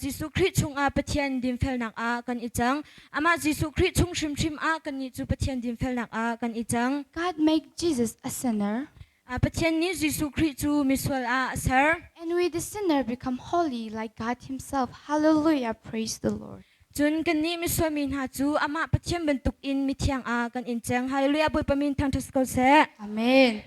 Jesu Christ chung a pathian dim fel nak a kan ichang ama Jesu Christ chung shrim shrim a kan ni chu pathian dim fel nak a kan ichang God made Jesus a sinner, a pathian ni Jesu Christ chu miswal a sir and we the sinner become holy like God himself. Hallelujah, praise the Lord. chun kan ni miswal min ha chu ama pathian bentuk in mi thiang a kan inchang hallelujah boy pamin thang thas ko se Amen.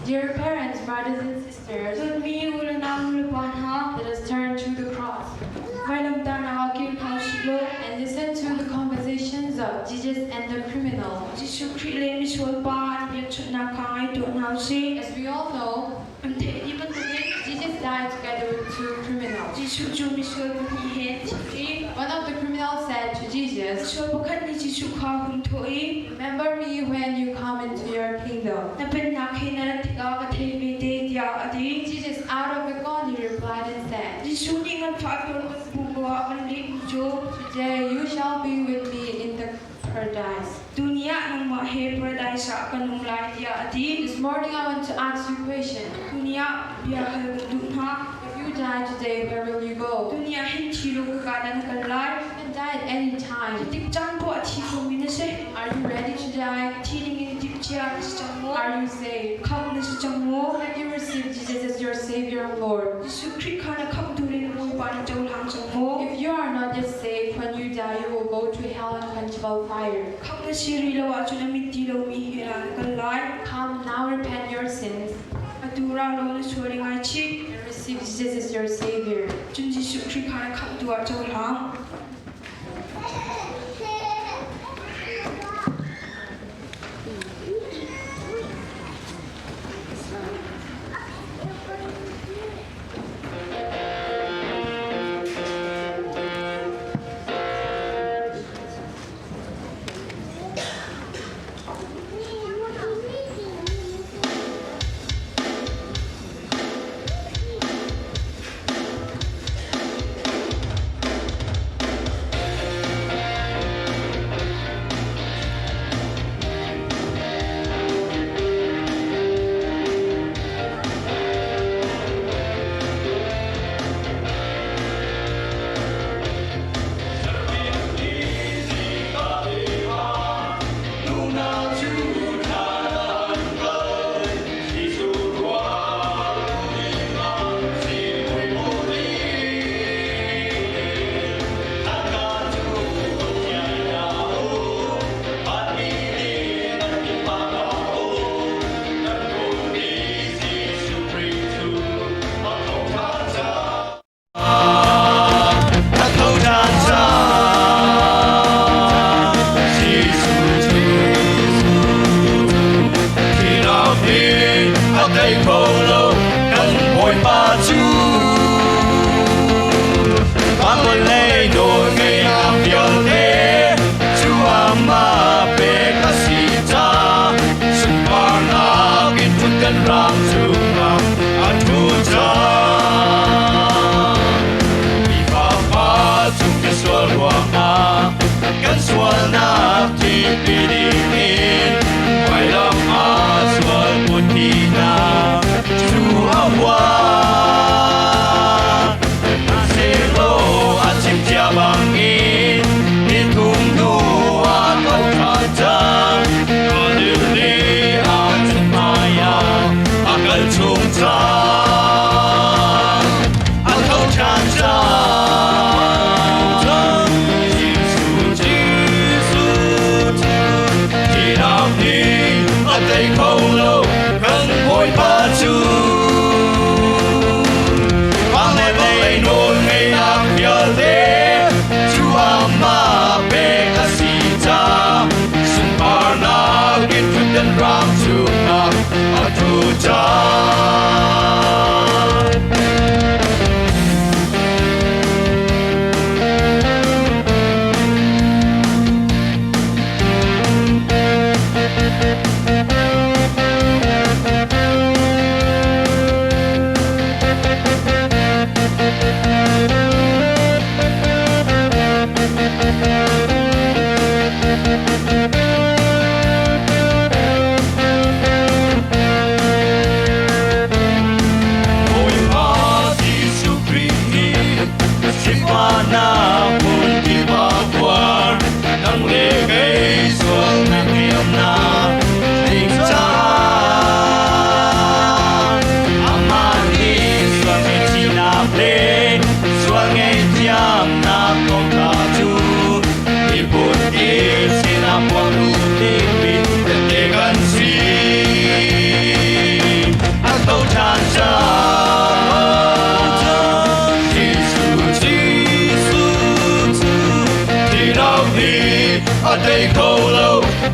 Dear parents, brothers and sisters, let us turn to the cross and listen to the conversations of Jesus and the criminal. As we all know, Jesus died together with two criminals. One of the criminals said to Jesus, remember me when you come into your kingdom. Jesus, out of agony, replied and said, today you shall be with me in the paradise. This morning I want to ask you a question. If you die today, where will you go? You can die at any time. Are you ready to die? Are you saved? Have you received Jesus as your Savior and Lord? If you are not yet saved, when you die, you will go to hell and quenchable fire. Come now, repent your sins, and receive Jesus as your Savior.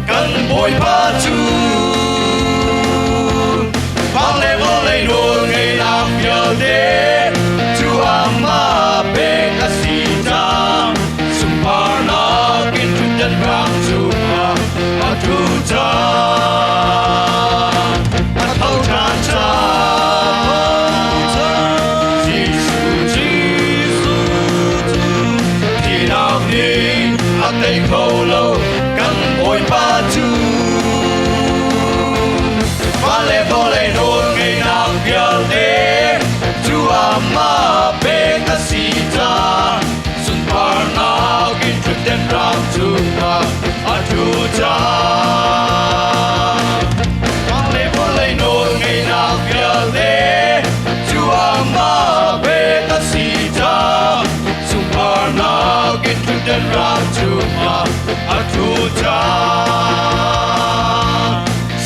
kan boy pa chu vang le vô le nôn ngày nam bial de chu ama be ka si ta sumparna kin tu dan ram chu ma atu ta atau cha cha They call low, can boy pa chu. Vale vole no ngay nam bial de, chu ama be ka sita. Sun par na kin trip den ram chu ma atu cha. Vale vole no ngay nam bial de, chu ama be ka sita. Sun par na kin trip den ram chu ma atu cha.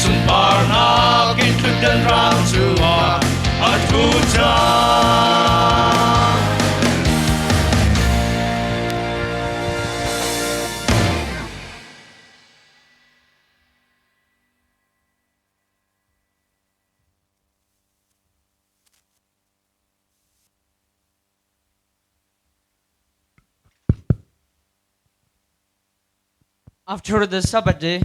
Sun par na kin trip den ram chu ma atu cha. After the Sabbath day,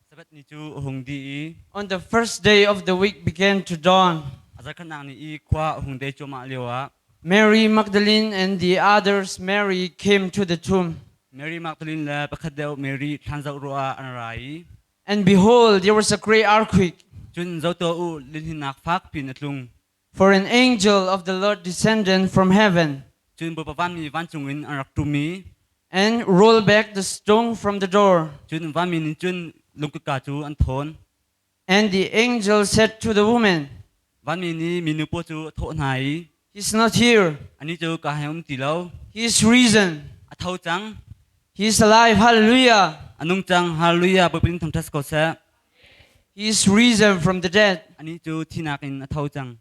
Sabat ni chu hung di on the first day of the week began to dawn. azar kan nang ni kwa hung de choma lewa. Mary Magdalene and the others Mary came to the tomb. Mary Magdalene la pakadeu Mary thanzau roa anrai. And behold, there was a great earthquake. Chun zau to u lin hin nak phak pin atlung. For an angel of the Lord descended from heaven Chun bo pavan mi van chungin arak tumi. and rolled back the stone from the door. Chun van min chun lungka chu an thon. And the angel said to the woman, Van min ni minu po chu tho nai. He's not here. Ani chu ka haum ti lo. He is risen. A thau chang. He is alive. Hallelujah. Anung chang hallelujah bo pin tham thas ko sa. He is risen from the dead. Ani chu thinakin a thau chang.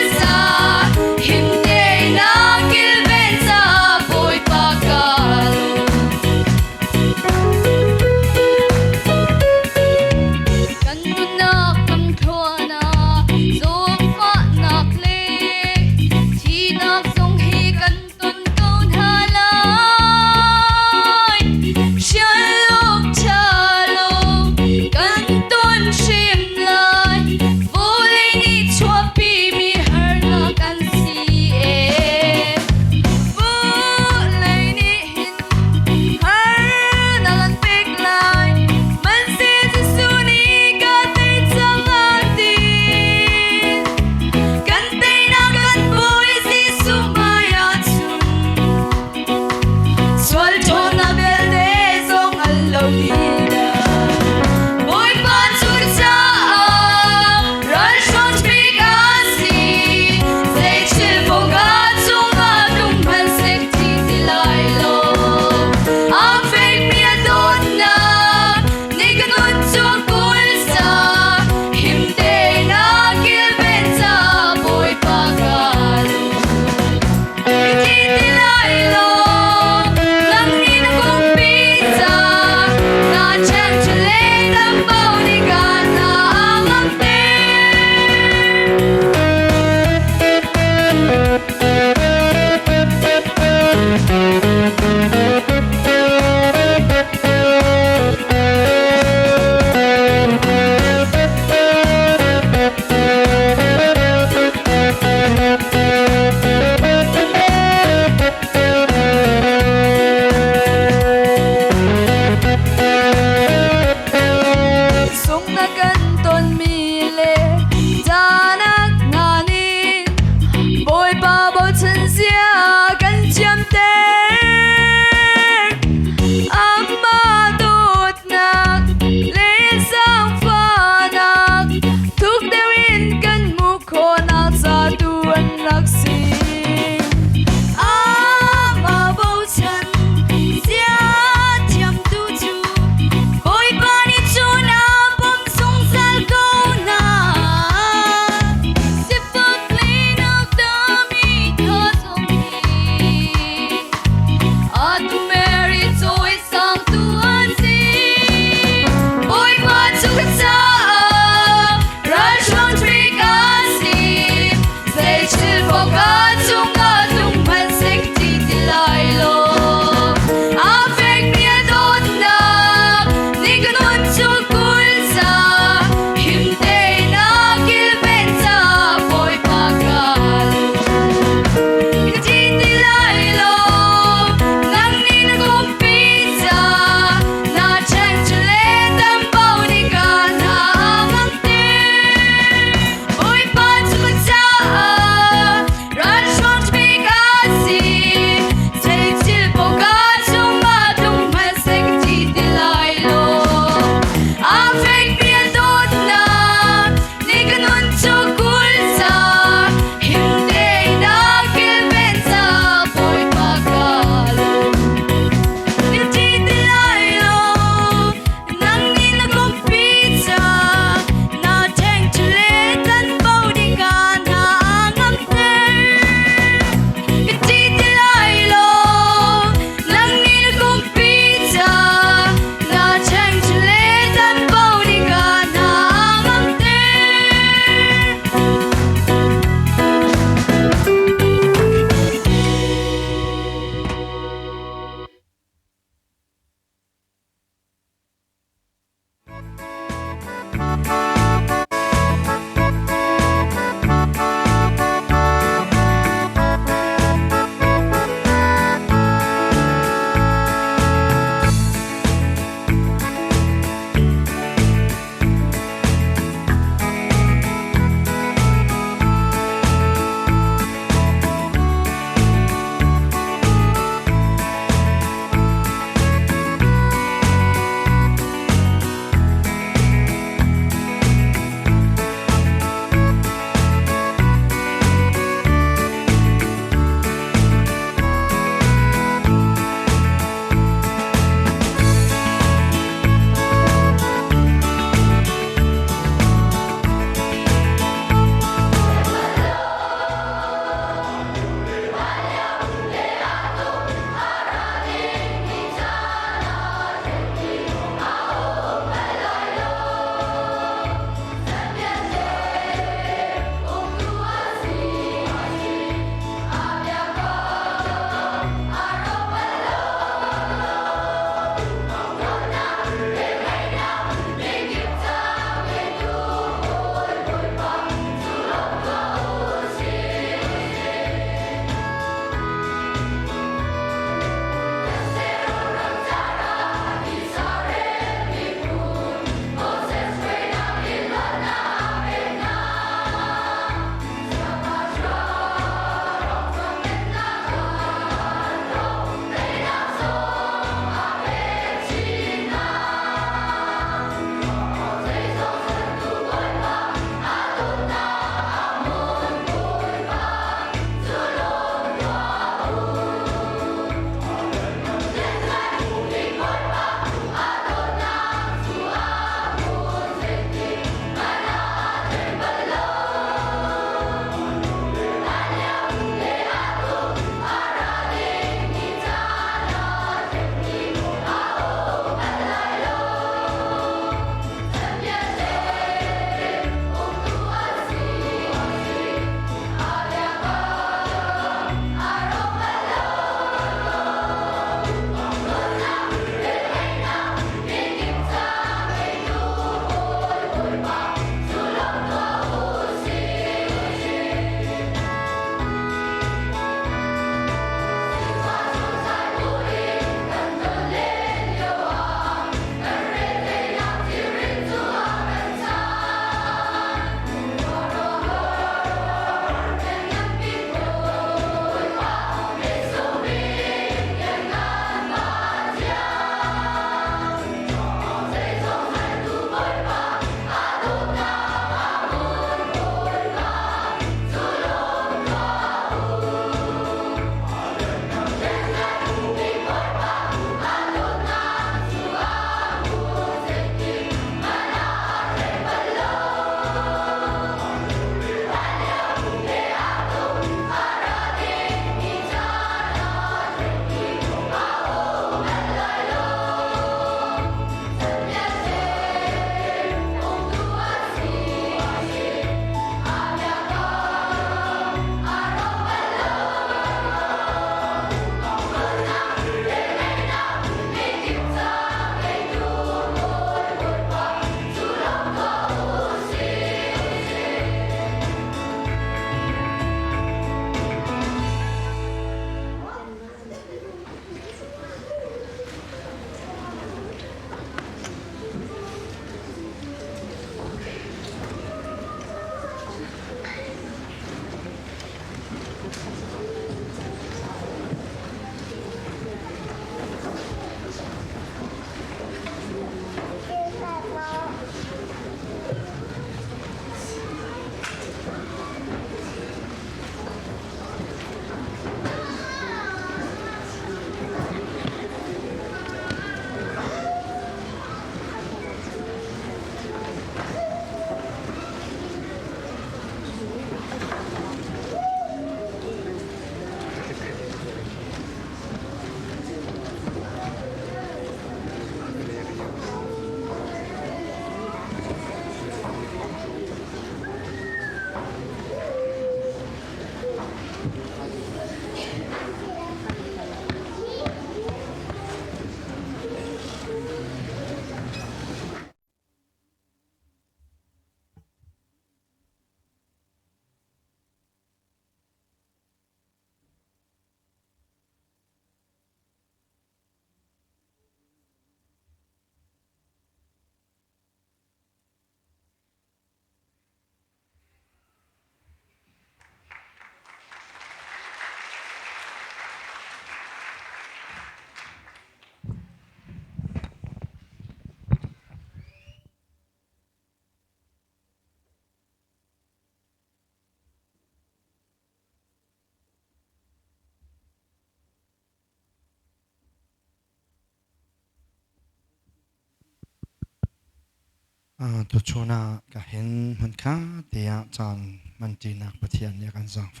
ตัวชนะก็เห็นมันค่าเตียจานมันจีนักปะเทียนเนี่ยกันสังไฟ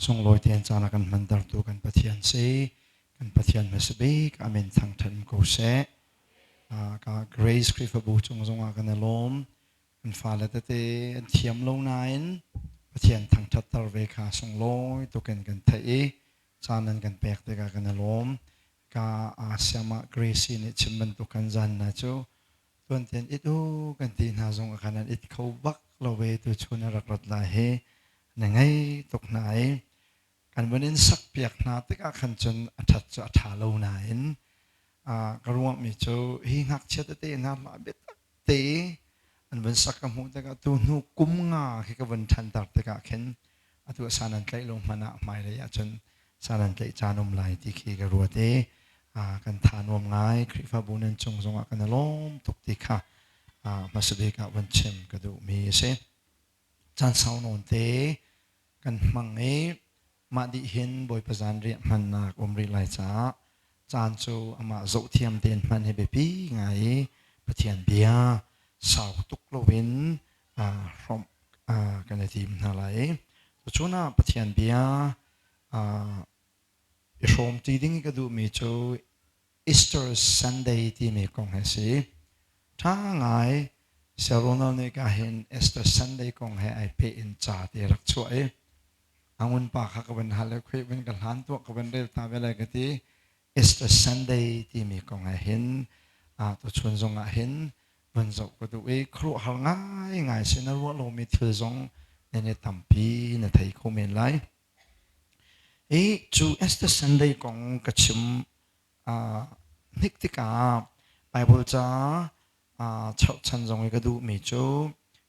ส่งลอยเตียนจานกันมันดารตัวกันปะเทียนซีกันปะเทียนมาสบีกอามินทั้งทันกูเสก็เกรซคริฟบูจงกันลมกันฟ้าและเตเทียมลงนายปะเทียนทั้งทัดตรเวคาส่งลอยตัวกันไทยจานนั้นกันแปลกเตกันลมก็อาเซียมาเกรซีนี่ชิมมันตัวกันจันนะจูส่วนเทียนอิดูกันทีน่าสงขนาดอิดเขาบักเราเวตัวชนรักรถลายเฮนั่งไงตกไหนกันวันนี้สักเปียกนาติกาขันจนอัฐจะถาโลนายกระรวงมีโจหิงักเชิดเตนามาเบ็ดเตอันวันสักกมูติกาตัวนูกุมงาที่กวันทันตัดติกาเข็นตัวสานันไกลลงมาหน้าไม่เลยจนสานันไกลจานมลายที่ขี้กระรัวเตกันทานวมง่ายคริฟาบุญจงกันล้มตุกติค่ะมาสเดกวันเชมกระดูมีเสจานสาวนนเตกันมังเอมาดิเห็นบอยประจานเรียมันนักริไลจ้าจานโจอามาโจเทียมเตียนมันเฮเบปีไงปะเทียนเบียสาวตุกโลวินรอมกันทีมอะไรตัวช่วงน่ะปะเทียนเบียชมที่ดิ้งก็ดูมีโจ Easter Sunday ที่มีกองเฮสิถ้าไงเสาร์นั้นนี่ก็เห็น Easter Sunday กองเฮไอเปอินจ่าที่รักช่วยอังุนปากก็เป็นฮัลเลคุยเป็นกันหันตัวก็เป็นเรื่องตามเวลาก็ที่ Easter Sunday ที่มีกองเห็นตัวชวนจงเห็นวันศุกร์ก็ดูครัวหง่ายง่ายเสนอว่าเรามีถือจงในตั้มปีในไทยคอมเมนต์ไลน์จู Easter Sunday ของกระชิมนิกติกาไบเบิลจ้าชาวชันจงก็ดูมีจู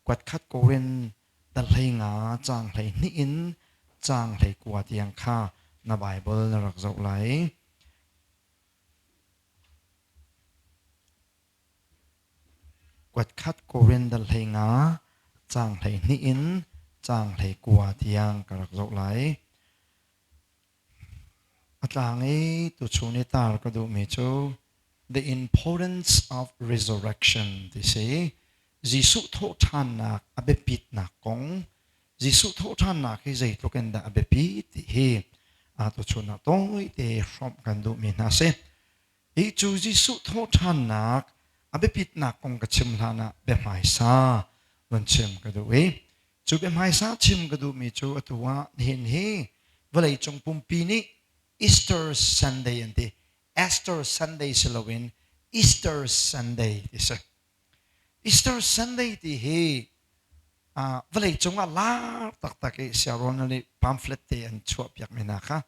กวดคัดโกเวนดัลไหงาจางไหนิอินจางไหกวาดยังค่าในไบเบิลนรักเจ้าไหลกวดคัดโกเวนดัลไหงาจางไหนิอินจางไหกวาดยังกรักเจ้าไหลอัตลางตัวชูนิตาก็ดูมีจู the importance of resurrection ที่สิจิสุโทษานักอเบปิดนักกงจิสุโทษานักที่ใจตัวกันดาอเบปิดที่ตัวชูนักต้องเดี๋ยวชมกันดูมีนะเสจูจิสุโทษานักอเบปิดนักกงกับชิมลานะเบไมซาวันชิมก็ดูจูเบไมซาชิมก็ดูมีจูตัวเห็นเวลาจงปุ่มปีนี้ Easter Sunday อันที่ Easter Sunday สลาวิน Easter Sunday ที่สิ Easter Sunday ที่เวลาจงลาตักเสียรอนนี่ pamphlet ที่อันชัวเปียกไม่นะคะ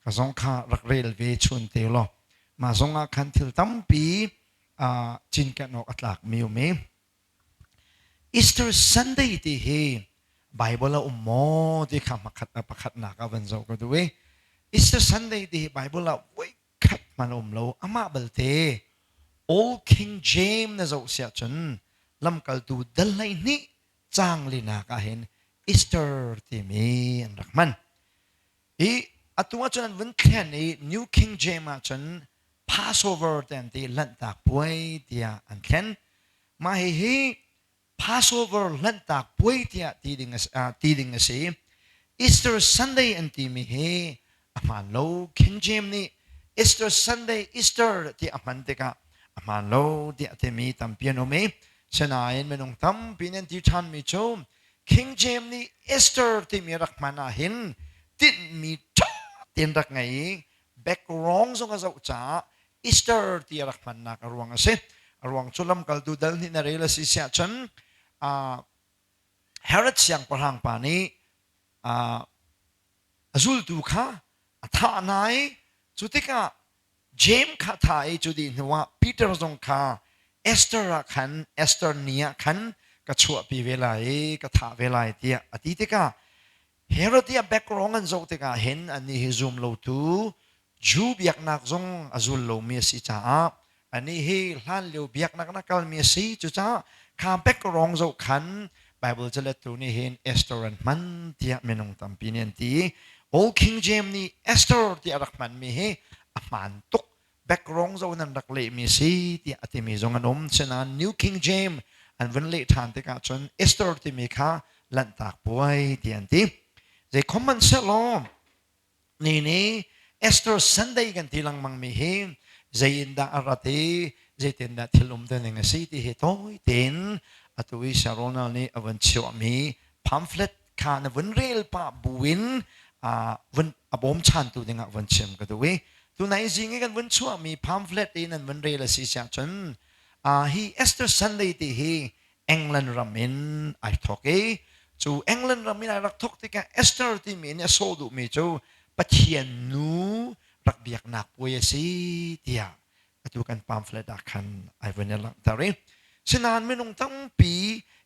ก็จงข้ารักเรลเวชุนเตลอมาจงคันทิลตั้มปีจินกันออกอัตลักมีอยู่ไหม Easter Sunday ที่Bible โมที่คำประคัดนักวันเสาร์ก็ดูEaster Sunday ที่ Bible ไว้ขัดมันเราอามาเบลเต Old King James นะเจ้าเสียจนลำกัลดูดัลไลนี่จางลีนักเห็น Easter ที่มีอันรักมันตัวจนวันแค่นี้ New King James จน Passover แต่ที่ลันตากป่วยที่อันแค่นมาให้ Passover ลันตากป่วยที่ดิ่งสิ Easter Sunday อันที่มีอามันโล King James นี่ Easter Sunday Easter ที่อามันเด็กอามันโลที่อาจจะมีตั้มเปียโนมีฉะนั้นไม่ต้องตั้มปีนั้นที่ท่านมีชม King James นี่ Easter ที่มีรักมันเห็นที่มีจ้าที่รักไง background ส่งกระจกจ้า Easter ที่รักมันนักรวงเสรวงชุลมกัลดูดัลนี่นาเรลสิเสียฉันHerod เสียงประหังปานี้จุลดูค่ะท่านายจุดที่ก็เจมส์ข้าทายจุดที่ว่าปีเตอร์จงค่ะเอสเตอร์ขันเอสเตอร์เนียขันก็ชัวปีเวลาก็ท่าเวลาที่อดีตที่ก็เฮโรเดียแบ็กกรองกันจงที่ก็เห็นอันนี้ฮิซุมโลตูจูเบียกนักจงจุลโลมีสิจ้าอันนี้เฮลันเลียวเบียกนักกัลมีสิจุจ้าข้าแบ็กกรองจงขันBible จะเล่าตัวนี้เห็น Esther มันที่ไม่น้องตั้มปีนี้ที่ Old King James นี่ Esther ที่รักมันมีอามันตุก background เรานั้นรักเล่มีสิที่อาจจะมีจงอันอมฉะนั้น New King James อั อันวันเละทานติกาจนเอสเตอร์ที่มีค่าลันตากป่วยที่อันที่จะคอมมันเสลอนี่เอสเตอร์สันเดย์กันที่ลังมังมีเฮจะยินดาอาราตีจะเต็นดาทิลุมเดินงสิที่เหตุเต็นอัตวิชาโรนานี่อวันชัวมีพัมฟเลตคานวันเรลปะบุวินวันอบอมชันตัวเด็กวันเชื่อมกันตัวตัวไหนจริงกันวันชัวมีพัมฟเลตอินวันเรลสิเสียจนฮีเอสเตอร์ซันเดย์ที่ฮีเอ็งแลนด์รามินไอทอกจูเอ็งแลนด์รามินไอรักทอกที่กันเอสเตอร์ที่มีเนี่ยโซดูมีจูปัจเจียนนูรักเบียกนักป่วยสิเดียตัวกันพัมฟเลตดักขันไอวันนี้ลังตารีฉะนั้นไม่ลงตั้งปี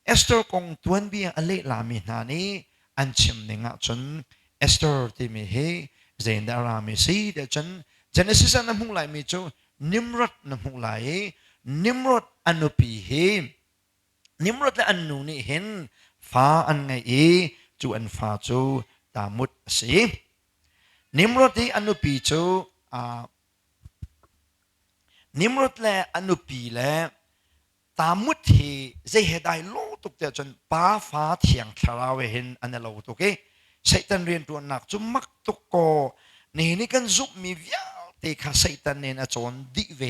เอสเตอร์คงตัวนเบียอเลลามินานี้อันชิมหนึ่งจนเอสเตอร์ที่มีเฮเจนดารามีสิเดียจนเจเนซิสน้ำหุ่งไหลมีจูนิมรดน้ำหุ่งไหลนิมรดอนุปีเฮนิมรดและอนุนี่เห็นฟ้าอันไงจูอันฟ้าจูตามุดสินิมรดที่อนุปีจูนิมรดและอนุปีและตามุดที่จะเหตุใดโลตุกเดียจนป้าฟ้าเถียงคลาเวเห็นอันนั้นเราตุกใส่ตันเรียนตัวหนักจุมักตุกโกนี่กันซุบมีวิญเตะใส่ตันเนนจนดิเว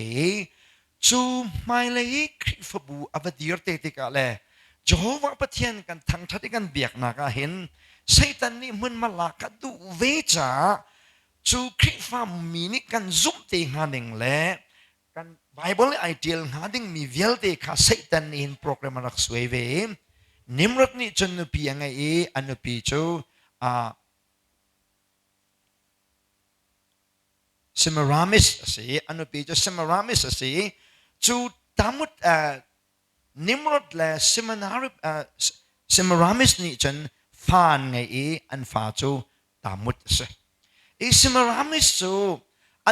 จูไม่เลยคริฟบูอับดีร์เตติกาเลจโฮวาปะเทียนกันทั้งทัดกันเบียกนักเห็นใส่ตันนี่มันมาลากดูเวจ่าจูคริฟามีนี่กันซุบเตะหาหนึ่งเลกันไบเบิลไอเดียลหาดิ่งมีเวลเตะใส่ตันนี่โปรแกรมรักสวยเวนิมรดนี่จนนุปียังไงอันนุปีจูซิมรามิสสิอันนุปีจูซิมรามิสสิจูตามุดนิมรดและซิมรามิสนี่จนฟานไงอันฟ้าจูตามุดสิซิมรามิสจูอา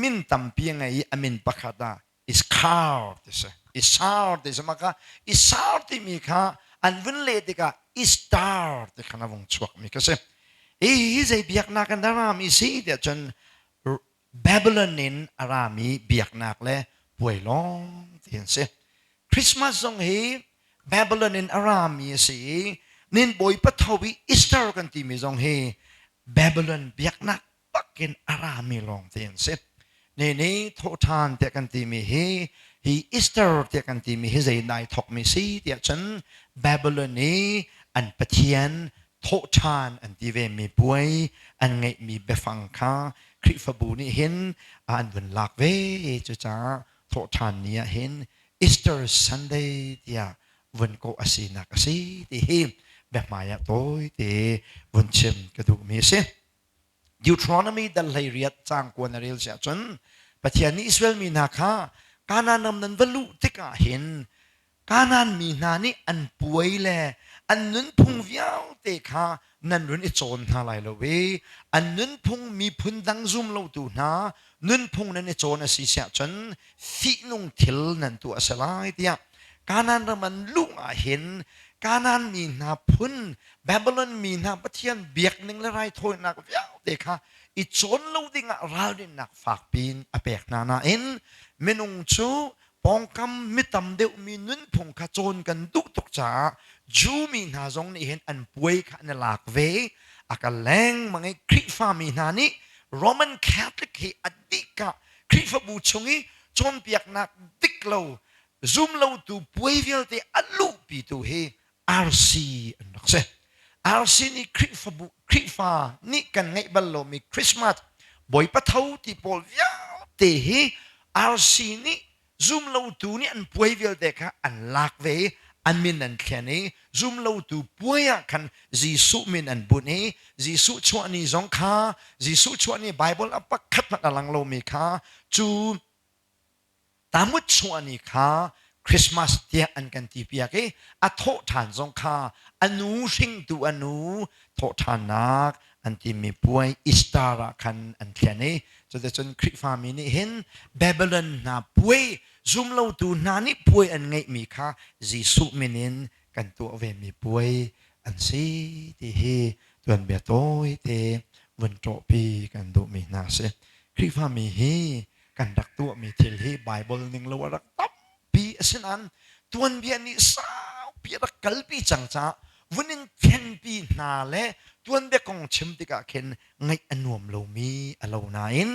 มินตัมปีไงอามินปักขดาอิสคาร์ดิสิอิสาร์ดิสิมาค่ะอิสาร์ที่มีค่ะอันวันเลติกาอิสตาร์ที่ขณะวงชวกมีก็สิจะเบียกนักกันดารามีสิเดียจนบาบิโลนินอารามีเบียกนักเลยป่วยล้องเห็นสิคริสต์มาสทรงเฮบาบิโลนินอารามีสินินบอยปะทวีอิสตาร์กันที่มีทรงเฮบาบิโลนเบียกนักปักกินอารามีลองเห็นสินี่โทษานเดียกันที่มีเฮอิสตาร์เดียกันที่มีเฮใจได้ทอกมีสิเดียจนบาบิโลนีอันปะเทียนโทษานอันที่เวมีป่วยอันไงมีเบฟังค่าคริฟบูนี่เห็นอันวันหลักเวจะจ้าโทษานเนี่ยเห็นอีสเตอร์ซันเดย์เดียวันโกอาศีนักอาศีที่เห็นแบบมายาโต้ที่วันเชมกระดูกมีสิดิวทรอนมีดัลไลเรียดจางกวนเรียลเสียจนปะเทียนอิสราเอลมีนาคาการนำนั้นวลุติกาเห็นการนั้นมีนานี่อันป่วยแลอันนั้นพุงวิวเตะขานั่นรุ่นอิจฉาหน้าไหลเลยเวอันนั้นพุงมีพุนดังซุ่มเราดูนะนั่นพุงนั่นอิจฉาน่ะสิเสียจนฟีนุ่งทิลนั่นตัวสลายเดียการนั้นมันลุงเห็นการนั้นมีนาพุนบาบิโลนมีนาปะเทียนเบียกหนึ่งละไรโทยนักวิวเตะขาอิจฉาเราดิ่งเราดิ่งนักฝากปีนอเปกนาเอ็นเมนุงชูปองคำมิตรเดียวมีนุ่นพงขจรกันดุตุกจ่าจูมีนาจงนี่เห็นอันป่วยขันหลักเวอากาแรงมังไอคริฟามีนานี่โรมันแคทลิกเฮอดีกะคริฟาบูชงอีจนเปียกนักดิกเราซูมเราตูป่วยเวลเตอลูปีตูเฮอาร์ซีอันนักเซอาร์ซีนี่คริฟานี่กันไงบัลโลมีคริสต์มาสบ่อยปะเท่าที่พอลยาเตเฮอาร์ซีนี่ซูมเราตูนี่อันป่วยเวลเตค่ะอันหลักเวอันมินอันแค่นี้ซูมเราตูป่วยกันจีสุมินอันบุญนี้จีสุชวนี่จงค่าจีสุชวนี่ไบเบิลอัปคัดมาหลังเรามีค่าจูตามุดชวนี่ค่าคริสต์มาสเดียอันกันที่เปียกอัทโทฐานจงค่าอนุสิงตูอนุโทฐานนักอันที่มีป่วยอิสตาระกันอันแค่นี้จนคริสต์ฟามินี่เห็นบาบิโลนน่าป่วยซูมเราตูนานี่ป่วยอันไงมีค่าจีสุมินินกันตัวเวมีป่วยอันซีที่เฮตัวเบียโต้เตวันโตปีกันดูมีนาเสคริสต์ฟามิเฮกันดักตัวมีทิลเฮไบเบิลหนึ่งเรารักตับปีเช่นนั้น ตัวนเบียนี่สาวเปียรักกัลปีจังจ้าวันนึงเข็นปีนาเล่ตัวนเบียกงชิมติกาเข็นไงอันนวมโลมีอโลนายน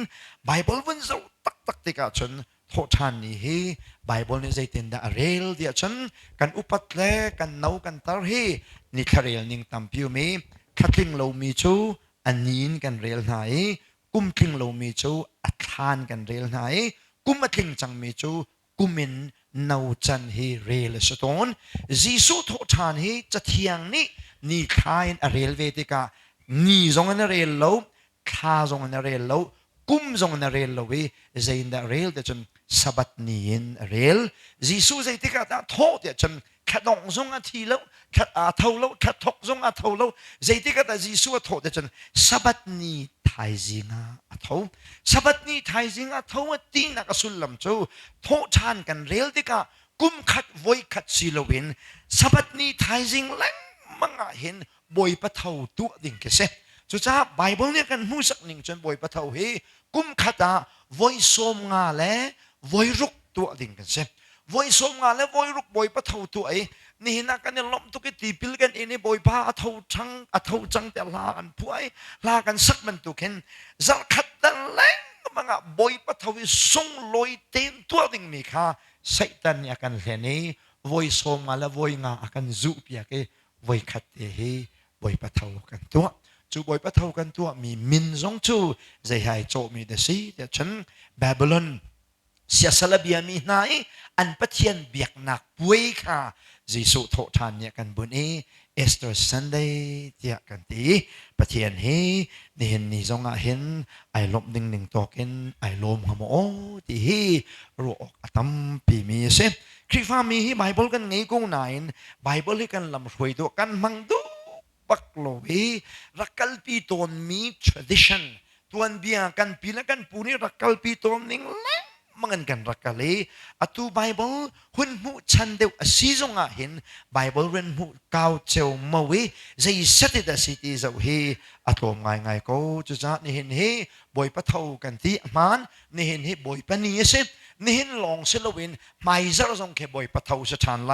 ไบเบิลวันเจ้าตักติกาชนโทษทันนี่เฮไบเบิลนี่ใจเต็นดาเรลเดียฉันกันอุปัตเล่กันเนากันตาเฮนี่คาเรลนิงตัมพิวมีคัดลิงโลมีชูอันนี้กันเรลไหนกุมคลิงโลมีชูอัดทานกันเรลไหนกุมอัดลิงจังมีชูกุมินนาจันเฮเรลสตอนจีสุโทษทันเฮจะเทียงนี่คายนเรลเวติกานี่จงอันเรลโลข้าจงอันเรลโลกุมจงอันเรลโลเวใจอินดาเรลแต่จนสับัดนี้นเรลจีสุใจติกาโทษแต่จนขัดดองจงอาทีแล้วขัดอาเท่าแล้วขัดทกจงอาเท่าแล้วใจติกาแต่จีสุโทษแต่จนสับัดนี้ไทยจิงอาเท่าสับัดนี้ไทยจิงอาเท่าตีนักสุลลัมโจโทษทานกันเรลติกากุมขัดไว้ขัดสิลวินสับัดนี้ไทยจิงแรงมังเห็นบอยปะเท่าตัวดิ่งเกษจุจ้าไบเบิลเนี่ยกันมูสักหนึ่งจนบอยปะเท่าเฮกุมขัดไว้สมงาและไว้รุกตัวดิ่งเกษไว้สมงาและไว้รุกบอยปะเท่าตัวนี่นักกันเนี่ยล้มตุกตีพิลกันเองนี่บอยพาเท่าจังแต่ลากันพวยลากันสักมันตุกเห็นจะขัดแต่แรงมังบอยปะเท่าส่งลอยเต็มตัวดิ่งมีค่าไซตันเนี่ยกันเห็นนี่ไว้สมงาและไว้งากันจุเปียกไว้ขัดเฮไว้ปะเท่ากันตัวจูไว้ปะเท่ากันตัวมีมินซงจูใจหายโจมีเดซีเดี๋ยวฉันบาบิลอนเสียสละเบียมีไหนอันปะเทียนเบียกหนักป่วยค่ะจีสุโททานเนี่ยกันบุญเอสเตอร์ซันเดย์เดียกันตีปะเทียนเฮนี่เห็นนี่จงเห็นไอลมหนึ่งตัวกินไอลมขโมโอตีเฮรู้ออกตั้มปีมีเสคริฟ้ามีไบเบิลกันไงกูไหนไบเบิลกันลำรวยตัวกันมังดูปักโลวีรักกัลปีตนมี tradition ตัวนเบียกันปีละกันปูนี่รักกัลปีตนนิ่งเล่มังกันรักกัลเลยอตูไบเบิลหุ่นหูชันเดียวซีจงเห็นไบเบิลเรนหูเก่าเจ้ามาวิใจสัตย์แต่สิที่จะเฮอตูง่ายก็จะจะนี่เห็นเฮบอยปะเท่ากันที่มันนี่เห็นเฮบอยปะนี้เสนี่เห็นลองเซลวินไม่จะจงเก็บบอยปะเท่าจะชันไล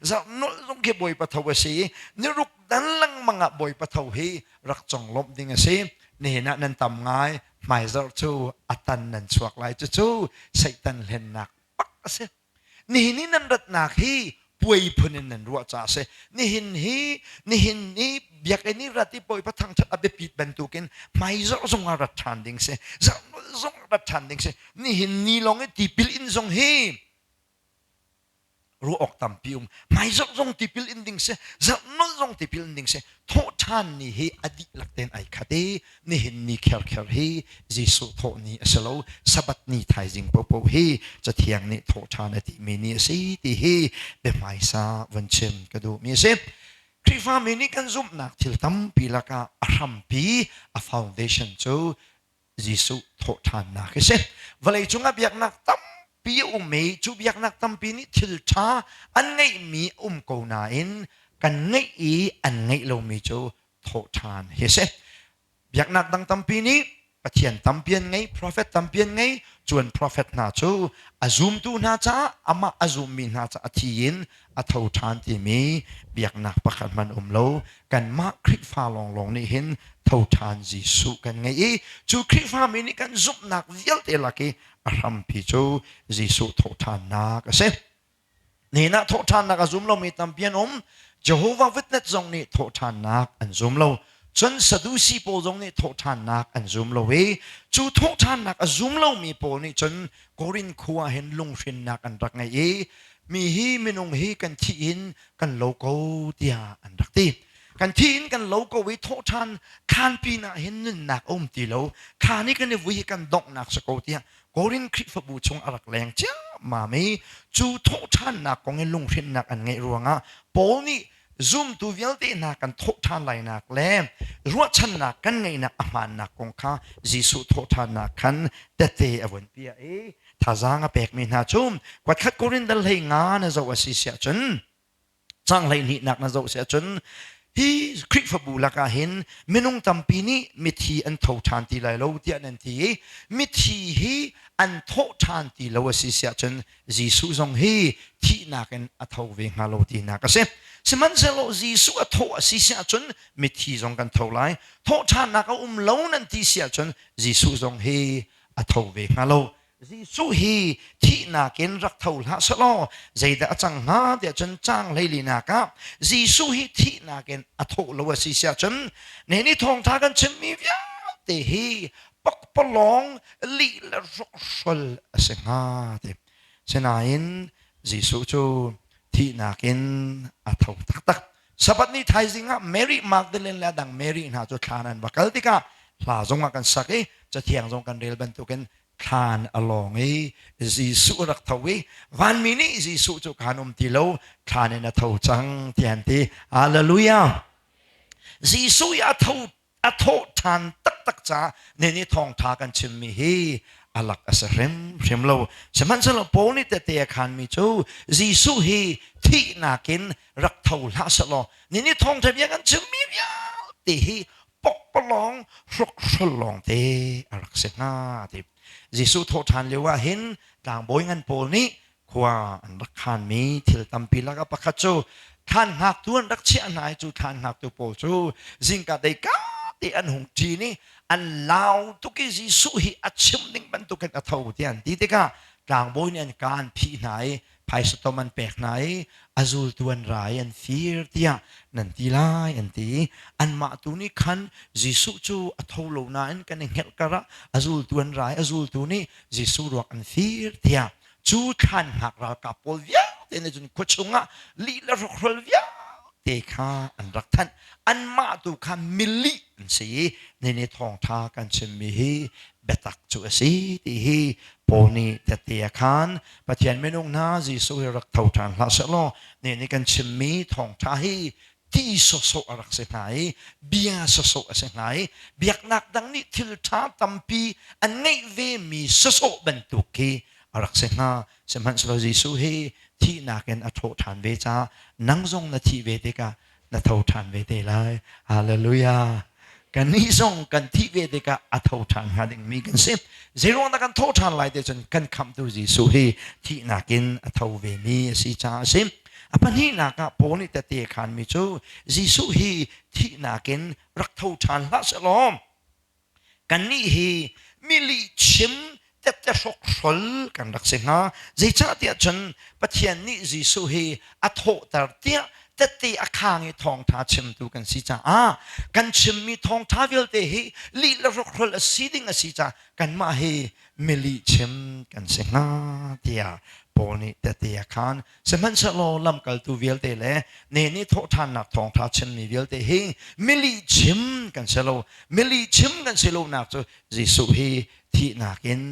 จะนุ่งจงเก็บบอยปะเท่าสินี่รุกดันลังมังบอยปะเท่าเฮรักจงลบดิ่งสินี่เห็นนั่นทำง่ายไม่จะจูอัตันนั่นสวกไลจูใส่ตันเห็นหนักปักเสนี่นั่นรัดหนักฮีป่วยพนินนั่นรัวจ้าเสนี่เห็นนี่เบียกนี่รัดที่ป่วยพัทังชัดอเบปิดบรรทุกินไม่จะจงรัดทันดิ่งเสจะจงรัดทันดิ่งเสนี่เห็นนี่ลองไอ้ที่พิลอินจงฮีรู้ออกตามพิวไม่จะจงที่พิลอินดิ่งเสจะน้อยจงที่พิลอินดิ่งเสโทษทันนี่ฮีอดีตหลักเต็นไอคาเดนี่เห็นนี่เคลฮีจีสุโทนี่เสลาสับัดนี่ไทยจิงโปโปฮีจะเทียงนี่โทษทันที่มีนี่สิที่ฮีเบไม่ซาวันเชมกระดูมีเสคริฟ้ามีนี่กันซุ่มนักทิลตัมปีละกาอารมปีa foundation จูจีสุโทษทันนักเสวลัยจุงอับยักนักตัมปีมีจูบยักนักตัมปีนี่ทิลชาอันไงมีโกนาอินกันไงอันไงเรามีจูโทษทานเฮเซยักนักดังตัมปีนี้ปะเทียนตัมเปียนไง prophet ตัมเปียนไงจวน prophet น่าจูอาซุมตูน่าจ้าอามาอาซุมมีน่าจ้าอธิยินอาทูทานที่มียักนักประคันมันโลกันมาคริฟ้าลองนี่เห็นทูทานจีสุกันไงจูคริฟ้ามีนี่กันซุมนักเยลเตลักอารมพิจูจีสุทูทานนักเซนี่นะทูทานนักอาซุมเรามีตัมเปียนJehovah Witness จงนี่โทษทานนักอันซุมเราจนสะดุสีโปจงนี่โทษทานนักอันซุมเราจูโทษทานนักอันซุมเรามีโปนี่จนโกรินคัวเห็นลุงฟินนักอันรักไงมีฮีมินงฮีกันที่อินกันโลโก้เดียอันรักตีกันที่อินกันโลโก้วิโทษทานคานปีน่ะเห็นนึนนักตีโลคานี่กันเนี่ยวิกันดอกนักสกอเดียโกรินคริฟบูชงอรักแรงเจ้ามาไม่จูโทษทานนักของเงินลุงฟินนักอันไงรัวงะโปนี่ซุ่มตัวเวลเตนักกันโทษทานไหลนักแล้วรัวชันนักกันไงนักอามันนักกงข้าจีสุโทษทานนักกันเดเตอวันเปียท่าจางเปกมีนาจุมกว่าขัดกรินดัลให้งานนะเจ้าสิเสียจนจังไหลนี่นักนะเจ้าเสียจน hi kri fa bu la ka hin minung tampi ni mi thi an tho than ti lai lo ti an ti mi thi hi an tho than ti lo si sia chen jisu zong hi thi na ken a tho ve nga lo ti na ka se siman se lo jisu a tho si sia chen mi thi zong kan tho lai tho than na ka lo nan ti sia chen jisu zong hi a tho ve nga lo jisu hi thi na ken rak tho la sa lo zai da chang ha de chen chang lei li na ka jisu hi thi na ken a tho lo si sia chen ne ni thong tha kan chen mi vya te hi pak palong li la rok shol se nga te senain jisu chu thi na ken a tho tak tak sabat ni thai zinga Mary Magdalene la dang Mary na chu thanan bakal tika hla zonga kan sake cha thiang zong kan rel ban tu ken than along e jisu rak thawi van mini jisu chu khanum ti lo than na tho chang tian ti hallelujah jisu ya tho a tho than tak tak cha ne ni thong tha kan chim mi hi alak asrem rem lo saman salo poni te te khan mi chu jisu hi thi na kin rak tho la salo ni thong tha ya kan chim mi ya ti hi pok palong rok shalong te alak se na ti jisu tho than lewa hin tang boy ngan pol ni khwa an rak khan mi thil tampi la ka pakha chu khan hak tuan rak chi anai chu khan hak tu pol chu jingka dei ka ti an hung chi ni an lao tu ki jisu hi achim ning ban tu kan athau tian ti te ka tang boy ni an kan phi nai phai sa to man pek nai azul tuan rai an fear tia nan ti lai an ti an ma tu ni khan jisu chu athau lo na an kan hel kara azul tuan rai azul tu ni jisu ro an fear tia chu khan hak ra ka pol via te ne jun ko chunga li la ro khol via te kha an rak than an ma tu kha milli an si ne ne thong tha kan chim mi hi betak chu si ti hi poni te te khan pathian menung na jisu rak thau than la sa lo ne ne kan chim mi thong tha hi ti so so arak se nai bia so so se nai biak nak dang ni thil tha tampi an nei ve mi so so ban tu ki arak se na seman so jisu hi thi na ken a tho than ve cha nang zong na thi ve te ka na tho than ve te lai hallelujah kan ni zong kan thi ve te ka a tho than ha ding mi kan sim zero na kan tho than lai te chen kan kham tu jisu hi thi na ken a tho ve mi si cha sim apan hi na ka poni te te khan mi chu jisu hi thi na ken rak tho than la salom kan ni hi mili chim te te sok sol kan rak se nga zai cha tia chen pathian ni jisu hi a tho tar tia te te akhang i thong tha chim tu kan si cha kan chim mi thong tha vel te hi li la rok rol a siding a si cha kan ma hi mili chim kan se nga tia poni te te khan seman sa lo lam kal tu vel te le ne ni tho than nak thong tha chim mi vel te hi mili chim kan se lo mili chim kan se lo nak chu jisu hi thi na kin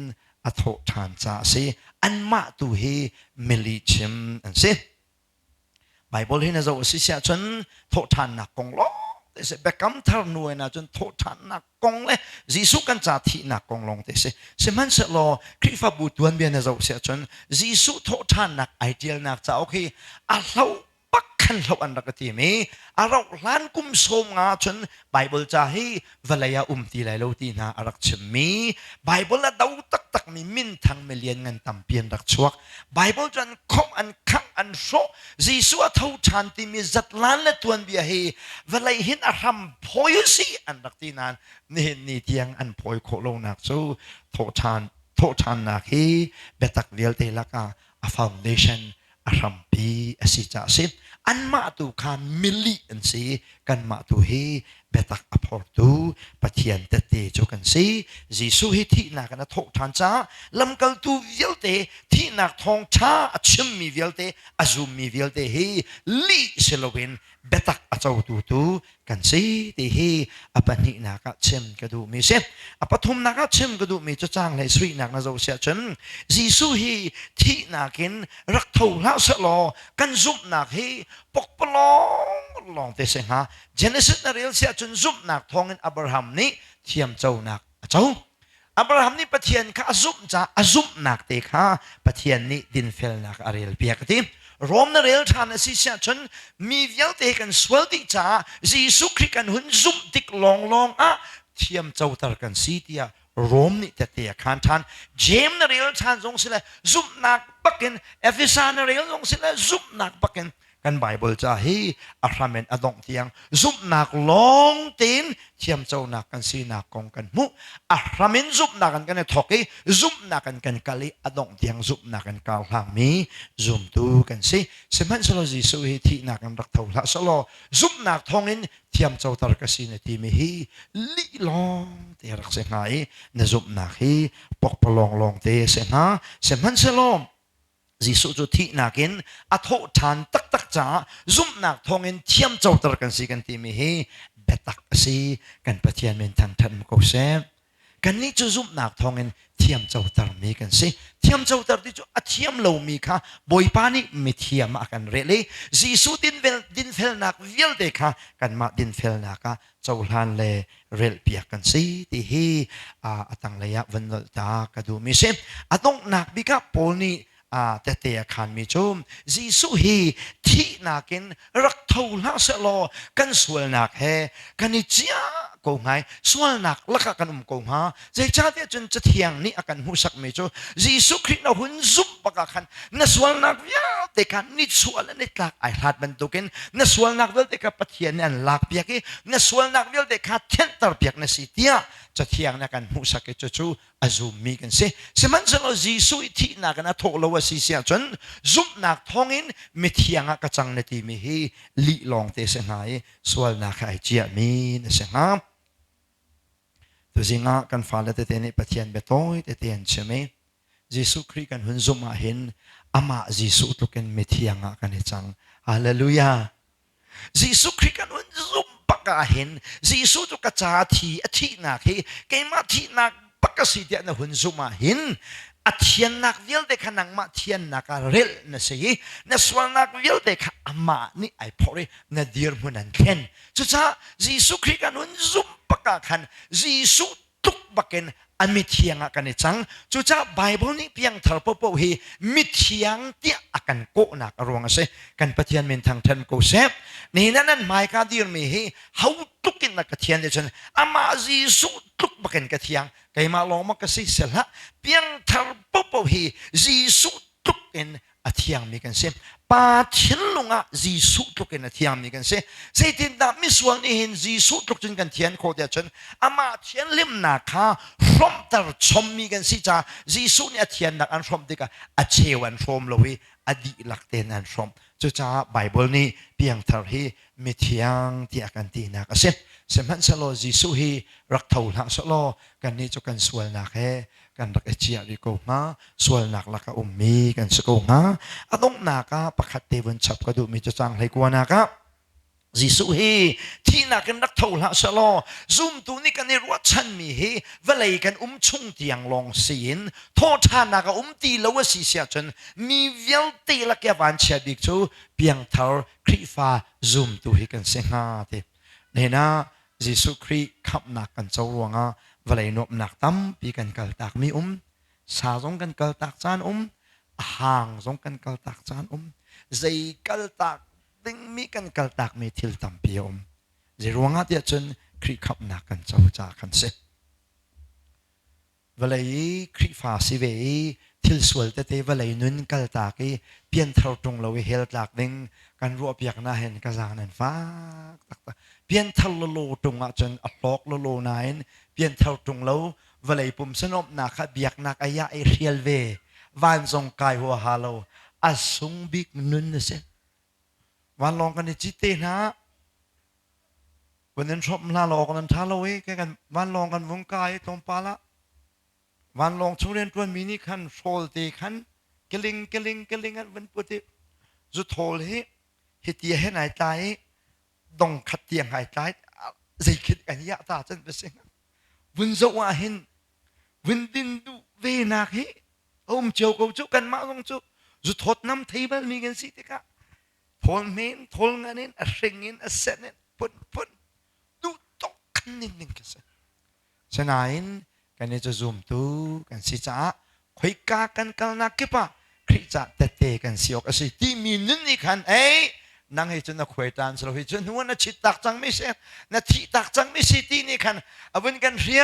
a tho than cha si an ma tu hi mili chim an se Bible hin zo si sia chun tho than nak kong lo te se bekam thar nuai na chun tho than nak kong le jisu kan cha thi nak kong long te se man se lo kri fa bu tuan bian zo sia chun jisu tho than nak ideal nak cha okay a hlo pak khan hlo an rak ti mi a ro lan kum som nga chun Bible cha hi valaya ti lai lo ti na arak chim mi Bible la dau tak tak mi min thang million ngan tam pian rak chuak Bible chan khom an khang an so jisu a tho chan ti mi zat lan la tuan bia hi valai hin a ram phoi si an rak ti nan ni tiang an phoi kho lo nak so tho chan nak hi betak vel te la ka a foundation a ram pi a si cha sin an ma tu kha milli an si kan ma tu hi betak apor tu pathian te te chu kan si jisu hi thi na kan tho than cha lam kal tu vel te thi na thong cha achim mi vel te azum mi vel te hi li selowin betak achau tu kan si te hi apani na ka chem ka du mi se apathum na ka chem ka du mi cha chang le sri na zo sia chen jisu hi thi na kin rak tho la sa lo kan zup na hi pok palong long te se ha Genesis na real sia chun zup nak thongin Abraham ni thiam chau nak chau Abraham ni pathian kha azum cha azum nak te kha pathian ni din fel nak arel piak ti รวมนั่นเรื่องทานสิเสียจนมีเวลเตกันสวลติจ่ายิสุคริกันหุ่นซุ่มติกลองเทียมเจ้าตระกันสีเตียรวมนี่แต่เตียคานทานเจมนั่นเรื่องทานทรงสิเลยซุ่มนักปักกันเอฟิซานั่นเรื่องทรงสิเลยซุ่มนักปักกันกันไบเบิลจะให้อาราเมนอดงเตียงซุปนักลองตีนเทียมเจ้านักกันสีนักกองกันมุอาราเมนซุปนักกันทอกซุปนักกันกะลิอดงเตียงซุปนักกันกาวหางมีซุมตูกันสิสมันสโลจิสุฮิที่นักกันรักเท่าละสโลซุปนักทองอินเทียมเจ้าตระกสินที่มีฮีลิลองเตียรักเสียงไงนซุปนักฮีปกปลองเตียเสียงฮะสมันสโลยิสุจุที่นักินอัฐทานตักจ้าซุ่มนักทองอินเทียมเจ้าตระกันสีกันที่มีให้เบตักสีกันปะเทียนเมนทันทันมุกเสกันนี้จะซุ่มนักทองอินเทียมเจ้าตระมีกันสิเทียมเจ้าตระที่จะเทียมเรามีค่ะบอยปานี่ไม่เทียมกันเรลี่ยิสุดินเฟลนักเวลเดค่ะกันมาดินเฟลนักเจ้าลานเลเรลเปียกันสิที่ฮีตังเลยวันนตากระดูมิเสอต้องนักบิกะโพนี่แต่เตียขันมีจุมยิสุฮีที่นักินรักเท่าละเสลอกันสวลนักเฮกันนิจยากูไงสวลนักละกันกูฮะใจจ้าเดียจนจะเทียงนี่อากันหูสักมีจูยิสุคริสต์เราหุ่นซุปปะกันนั่นสวลนักยาแต่กันนิสวลนิดลักไอหัดบรรทุกินนั่นสวลนักเวลเด็กปะเทียนนั่นลักเปียกนั่นสวลนักเวลเด็กเทียนตร์เปียกนั่นสิเตียจะเทียงนักกันหูสักจูอาจุมมีกันสิสมันจะเรายิสุที่นักกันทกเราว่าสิเสียจนซุปนักทองอินไม่เทียงกระจังในที่มีให้ลิลองเตเสงายสวลนักไอเจียมีนเสงาตัวจริงกันฟ้าและเตนี่ปะเทียนเบตอยเตนใช่ไหมยิสุคริกันหุ่นซุมาเห็นอามายิสุตุกันไม่เทียงกันจังฮาเลลูยายิสุคริกันหุ่นซุปกาเห็นยิสุตุกระจาทีอธินักเฮเกมาทีนักปกสิเดียนหุ่นซุมาเห็นอาเทียนนักเวลเด็กขนังมาเทียนนักเรลนะสินะส่วนนักเวลเด็กอามานี่ไอพอรีนะเดียร์มุนันเข็นจุดจ้ายิสุคริกันหุ่นซุปกาขันยิสุตุกบักเกนอันมิเทียงกันนี่จังจุดจ้าไบเบิลนี่เพียงทาร์ปปฮีมิเทียงเตียกันโกนักรวงเสกันปะเทียนเมนทางทันโกเซฟนี่นั่นหมายการเดียร์มีฮีเขาตุกินนักเทียนเดชันอามายิสุตุกบักเกนกเทียงไกมาลองมักสิเสละเพียงทาร์ปปฮียิสุตุกินอาเทียงมีกันเซปาชินลุงยิสุตุกินอาเทียงมีกันเซเซตินดามิสวงนี่เห็นยิสุตุกินกันเทียนโคเดียชันอามาเทียนลิมนาคาพร้อมตรชมมีกันสิจ้ายิสุเนี่ยเทียนนักอันชมดิกะอาเชวันชมโลวิอดีหลักเตนันชมจุจ้าไบเบิลนี่เพียงทาร์ฮีมิเทียงที่อากันตีนักเซสมันสโลยิสุฮีรักเท่าละสโลกันนี้จะกันสวลนักเฮกันรักเจียริโกมาสวลนักละก็มีกันสโกมาอดงนักปะขัดเทวันฉับก็ดูมีจะจังให้กว่านักยิสุฮีที่นักกันรักเท่าละสโลซุ่มตัวนี้กันในรัวชันมีเฮเวลัยกันชุ่งเตียงลองศีลโทษทานักตีแล้วว่าสิเสียจนมีเวลตีละแกวันเชียดิกจูเพียงเท่าคริฟ้าซุ่มตัวให้กันเสียงาเทเนี่ยนะยิสุคริขับนักกันเจ้าหลวงเวลัยนบนักตั้มปีกันกัลตักมีสาสงกันกัลตักจานห่างสงกันกัลตักจานใจกัลตักดึงมีกันกัลตักมีทิลตัมปีจะรวงอาเดียจนคริขับนักกันเจ้าจากกันเสเวลัยคริฟ้าสิเวทิลสวลเตเวลัยนุนกัลตักเปลี่ยนเท่าตรงเราเฮลตักดึงกันรวบอยากน่าเห็นกระจานันฟ้าเปลี่ยนทะโลตรงจนอัลล็อกโลนายน์เปลี่ยนทะตรงแล้วเวลาปุ่มสนบนักเบียกนักอายะเอเรียลเววันทรงกายหัวฮาโลอาสุงบิกนุนเสวันลองกันในจิตเตนะวันนั้นชอบลาลอกนั้นทาโลเอแกกันวันลองกันวงกายตรงปาละวันลองช่วงเรียนตัวมินิคันโซลตีคันเกลิงกันวันปุติจุดโทลเฮฮิตเยให้ไหนใจดงขัดเตียงหายใจใจคิดกันยะตาจนเป็นสิ่งวินโซวาหินวินดินดูเวนักเฮเจียวกูจุกันมาลงจุจุดทดน้ำทีมันมีกันสิที่กะทนเมนทนงานนี้สิ่งนี้เสร็จเนี่ยปุ่นดูตกกันนิดกันสิฉะนั้นกันนี้จะซูมตูกันสิจ้าคุยกันกันนักกี่ปะค คริสต์จะเตะกันเสียกสิที่มีนุ่นนี่ขันนั่งให้จนนักขวยตานสโลให้จนหัวนักชิดตักจังไม่เสียนักที่ตักจังไม่สิที่นี่ขันเอาเป็นกันเรีย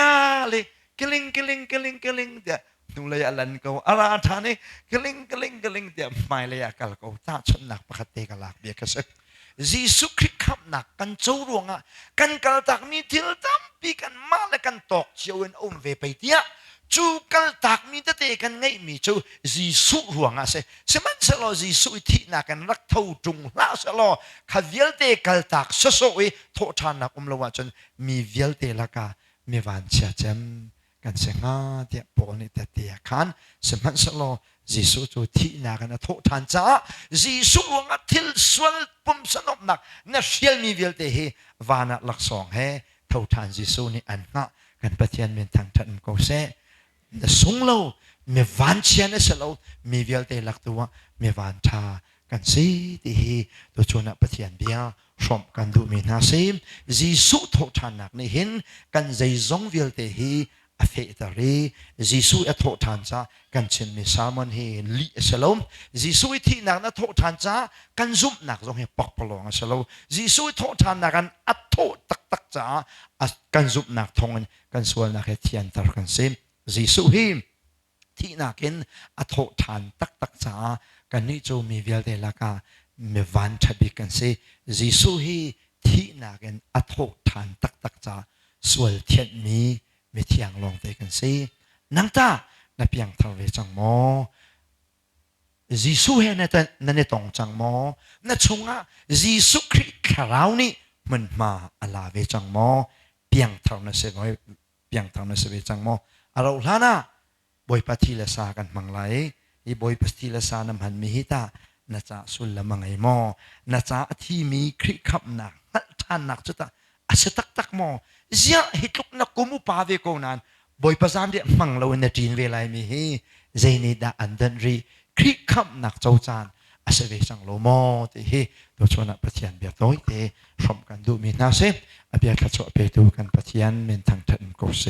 เลยกลิงเดี๋ยวนุ่งเลยอันก็อาราธานี่กลิงเดี๋ยวไม่เลยกัลก็ตาชนนักปกติกันหลักเบียกันสิยิสุคริสต์ขับหนักกันโจรวงกันกัลตักมีทิลตัมปีกันมาและกันตอกเชียวเวไปเดียจูกัลตักมีตะเตกันไงมีจูยิสุรวงเสมันสโลยิสุที่นักกันรักเท่าจงลาสโลขวิลเตกัลตักสโซเอโทษานักละว่าจนมีวิลเตละกามีวันเชียจมกันเสงาเดียปนิตะเตียขันสมันสโลยิสุจูที่นักกันโทษานจ้ายิสุรวงทิลสวลปุ่มสนบนักนั่นเชียมีวิลเตเฮวานักลักสองเฮโทษานยิสุนี่อันงะกันปฏิญาณเป็นทางทันก็เสแต่สงโลมีวันเชียนเสโลมีวิลเตลักตัวมีวันชากันสิที่ตัวชนปฏิญาณเบียชมกันดูมีนาซิมยิสุโทษานนักนี่เห็นกันใจจงวิลเตเฮอเฟตารียิสุโทษานจ้ากันเช่นมีสามันเฮลีเสโลยิสุที่นักนั้นโทษานจ้ากันซุ่มนักจงเฮปักปลองเสโลยิสุโทษานนักกันอัดโทษตักจ้ากันซุ่มนักทงกันส่วนนักเทียนตรกันซิมยิสุฮิมที่นักเห็นอัฐทานตักจ้ากันนี่จูมีวิลเดลากามีวันทับิกันสิยิสุฮีที่นักเห็นอัฐทานตักจ้าส่วนเทียนมีเทียงลงเตกันสินังตานับยังทเวจังโมยิสุเห็นนั่นตรงจังโมนั่นชงอ่ะยิสุคริสต์คราวนี้มันมาอาลาเวจังโมเพียงเท่านั้นเสียเพียงเท่านั้นเสียจังโมเราล้านะบอยปฏิเลสากันมังไลอีบอยปฏิเลสานำหันมีหิตาน่าจะสุลละมังไอโมน่าจะที่มีคริขับหนักท่านหนักจุดตาอาศัยตักโมเสียหิตุกนักกุมุปาเวโกนันบอยประสานเดียมังเราในจีนเวลามีฮีเจนีดาอันดันรีคริขับหนักเจ้าจานอาศัยเวสังโลโมที่ฮีตัวชนปฏิญาณเบียดน้อยเตชมกันดูมีนาเซอเบียขัดโจเปดูกันปฏิญาณเป็นทางทันโกเซ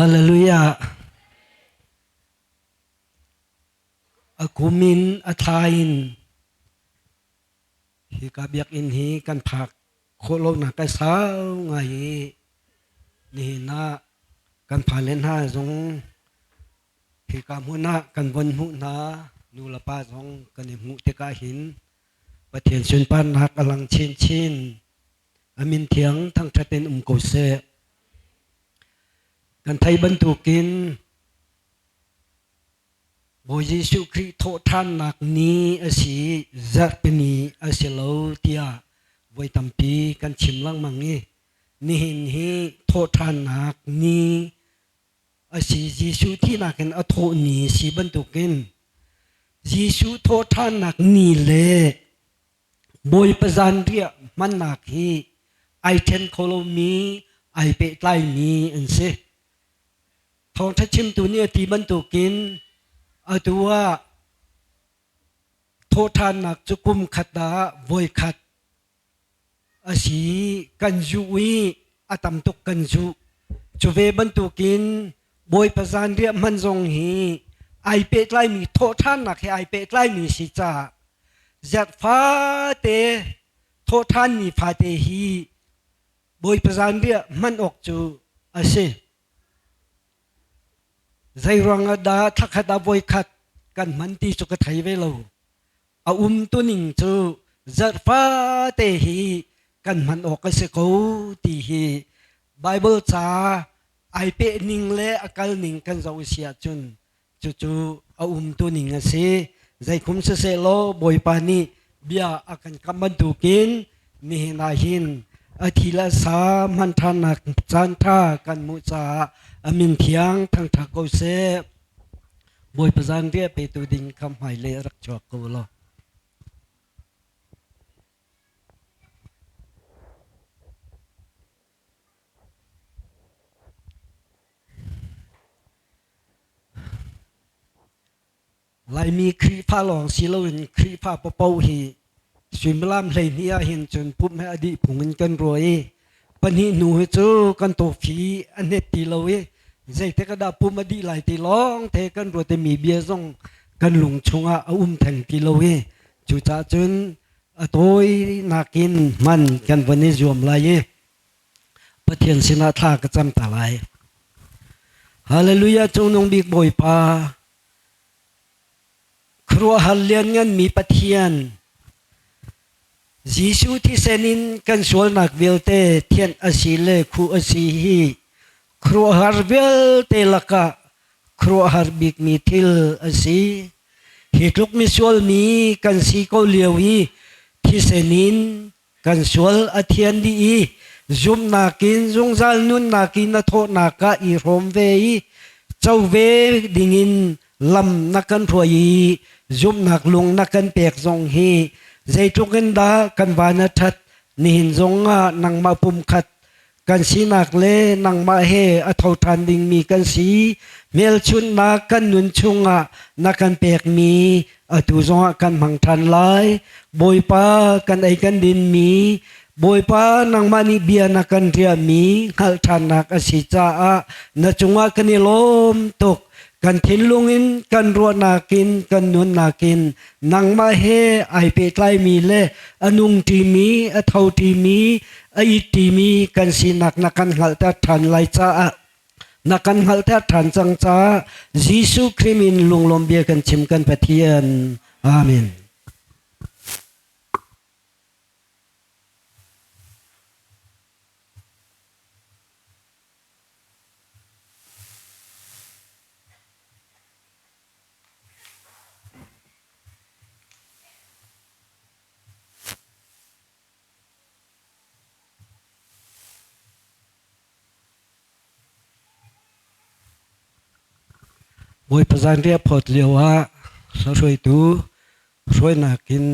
ฮาเลลูยาอากุมินอาทายินฮิกาเบียกอินฮีกันผักโคโลนักไกสาวไงนี่นะกันผ่านเล่นห้าจงฮิกามุนะกันบนมุนะนูละป้าจงกันมุเตกาหินประเทียนชุนปานนักกำลังชินอามินเถียงทั้งชาตินกุเสกันไทยบรรทุกินโบยิสุคริโททานนักนี้อาศัยจักเป็นนี้อาศัยเลวเตียไว้ทำปีกันชิมลังมังนี้นี่เห็นฮีโททานนักนี้อาศัยยิสุที่นักกันอโทนี้สิบรรทุกินยิสุโททานนักนี้เล่โบยประจันเรียมันนักฮีไอเทนโคโลมีไอเปตไลมีอันเสทองทัชชิมตัวนี้ที่บรรทุกินตัวโททานนักจุกุมขัดดาโวยขัดอาศัยกันจุวีอาตมตุกกันจุจุเวบรรทุกินโวยประสานเรียมันทรงฮีไอเป็ดไลมีโททานนักให้ไอเป็ดไลมีสิจ้าจัดฟ้าเตโททานมีฟ้าเตฮีโวยประสานเรียมันออกจูอ ase zai ranga da thakha da boy khat kan man ti chu ka thai ve lo a tu ning chu zat fa te hi kan man ok ka se ko ti hi bible cha ai pe ning le akal ning kan zo sia chun chu chu a tu ning ase zai kum se lo boy pa ni bia akan kaman tu kin ni na hin athila sa man thanak chan tha kan mu cha amin thiang thang tha ko se boy pazan ria pe tu ding kam hai le rak chok ko lo lai mi khri pha long si lo in khri pha pa pau hi swim lam hlei nia hin chun pup me adi phungin kan roi pani nu chu kan to phi anet ti lo e zai te ka da pum adi lai ti long te kan ro te mi bia zong kan lung chunga thang ti lo e chu cha chun atoi nakin man kan vani zom lai e pathian sina tha ka cham ta lai hallelujah chung nong big boy paครัวหันเลียนเงินมีปะเทียนจีสูที่เซนินกันสวนนักเวลเตเทียนอสีเลคูอสีฮีครัวฮาร์เวลเตลักะครัวฮาร์บิกมีทิลอสีฮิตุกมิสวลมีกันสีโกเลียวฮีที่เซนินกันสวนอเทียนดีจุมนากินจงจัลนุนนากินนโทนากะอีโรมเวฮีเจ้าเวดิงินลำนักกันพวยจุมนักลุงนักกันเปียกทรงฮีใจทุกันดากันวานาทัดนิหินทรงนังมาปุ่มขัดกันสีนักเลนังมาเฮอทาวทันดิงมีกันสีเมลชุนนักกันนุนชุงนักกันเปียกมีอตุจงกันหังทันไลบอยป้ากันไอกันดินมีบอยป้านังมานิเบียนักกันเรียมีหัลทันนักอสิจ้านัจงกันนิลมตกกันทิ้นลุงินกันรัวนากินกันนุนนากินนังมาเฮไอเปตไลมีเลอนุงทีมีอเท่าทีมีไอทีมีกันสินักนักกันหัลตาทันไลจ้านักกันหัลตาทันจังจ้ายิสุคริมินลุงลมเบียกันชิมกันปะเทียนอาเมนบอยประจานเรียบพอดเลียวว่าช่วยตูช่วยนักกิน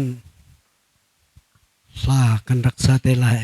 สากันรักษาได้หลาย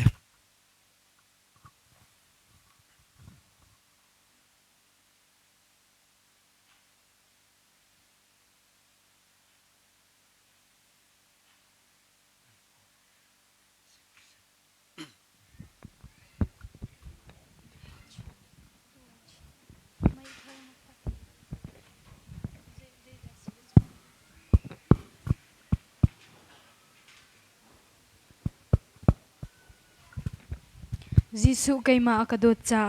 Jisu keima akadot cha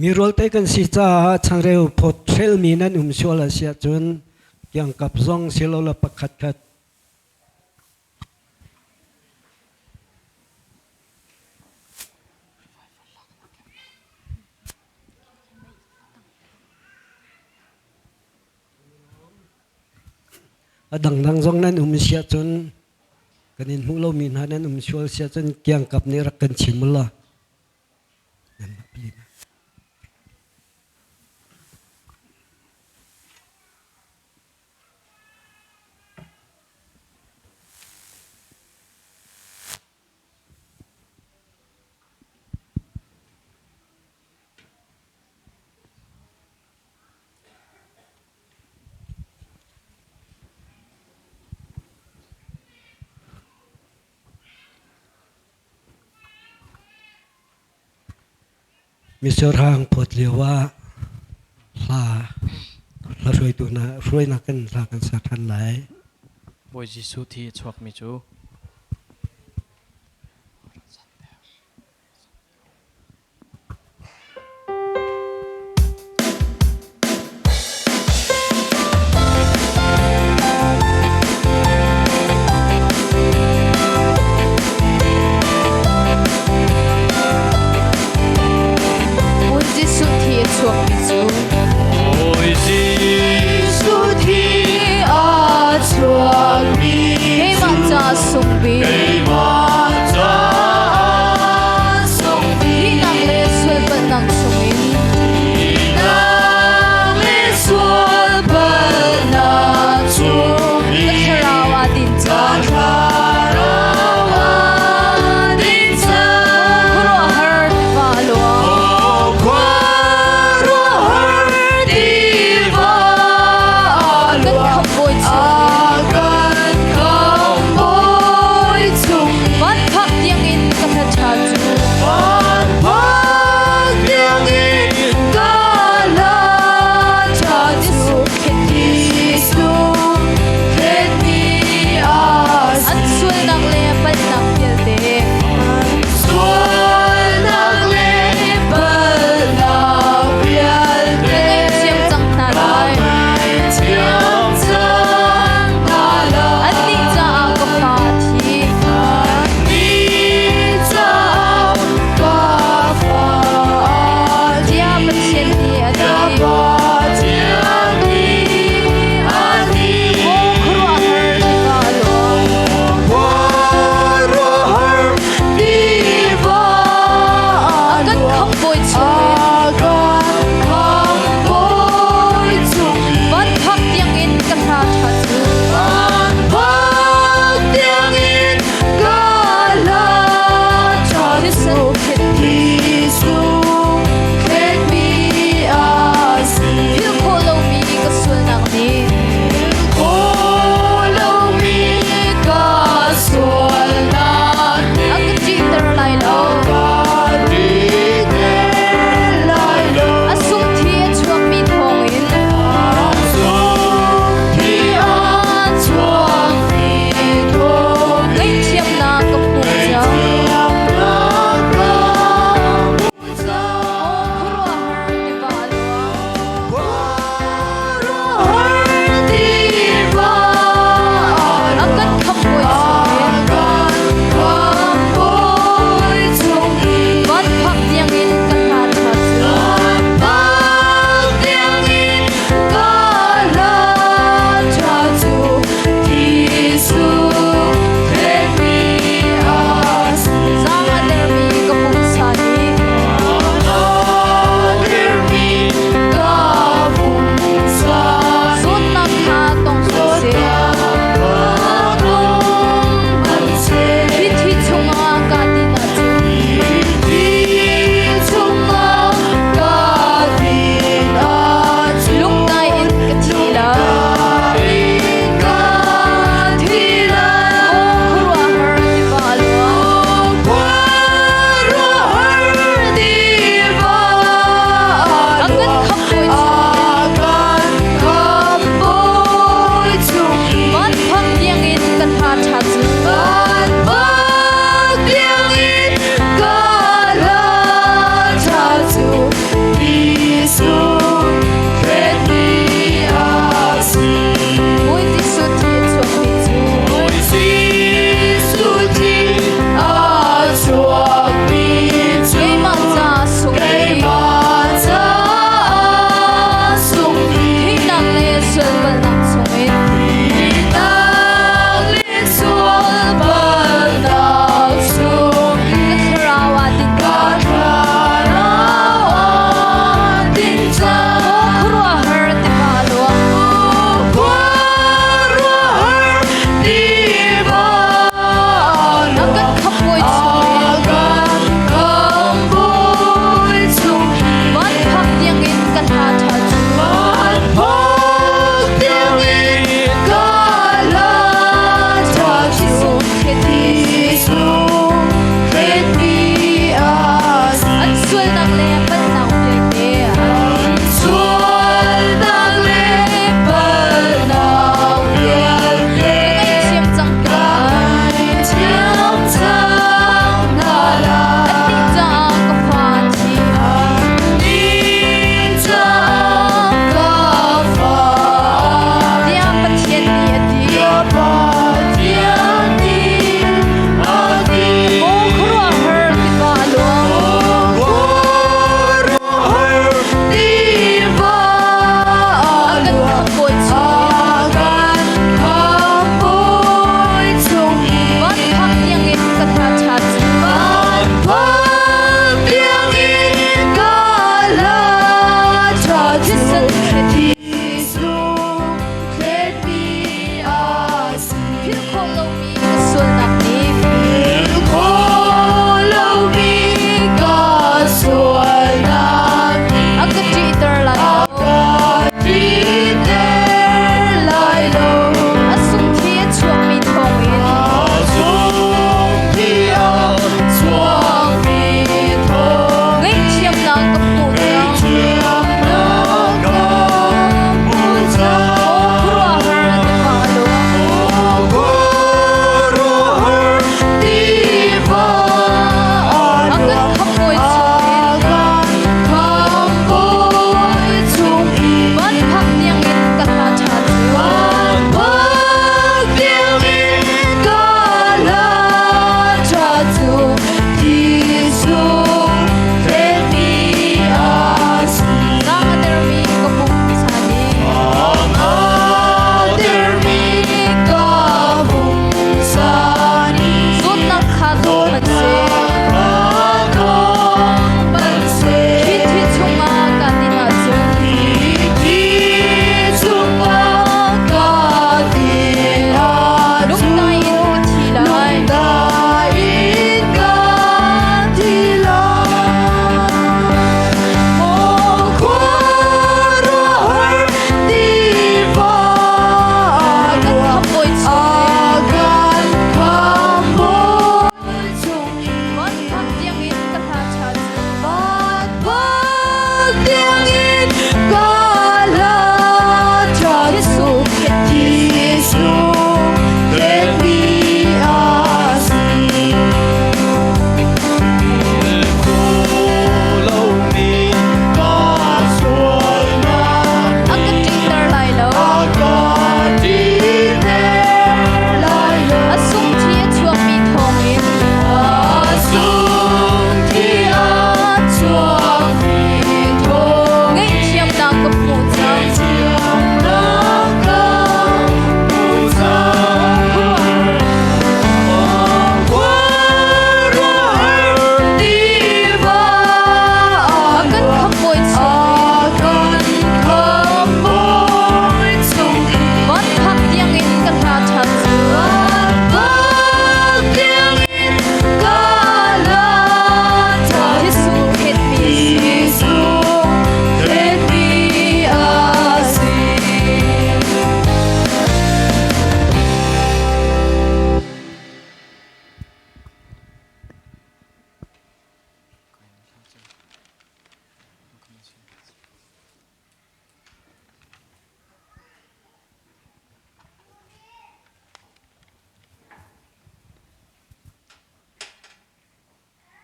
มีรอลเตกันสิจ้าช่างเร็วพดเทรลมีนั้นชัวละเสียจนยังกับซองเสียลละประคัดคัดดังซองนั้นเสียจนกันอินหูเรามีนานั้นชัวเสียจนยังกับนี่รักกันชิมละมิสรางพดเรียกว่าลาช่วยตัวนะช่วยนักกันลากันสักทันไหลบอยจิสุที่ชวกมิจูHey,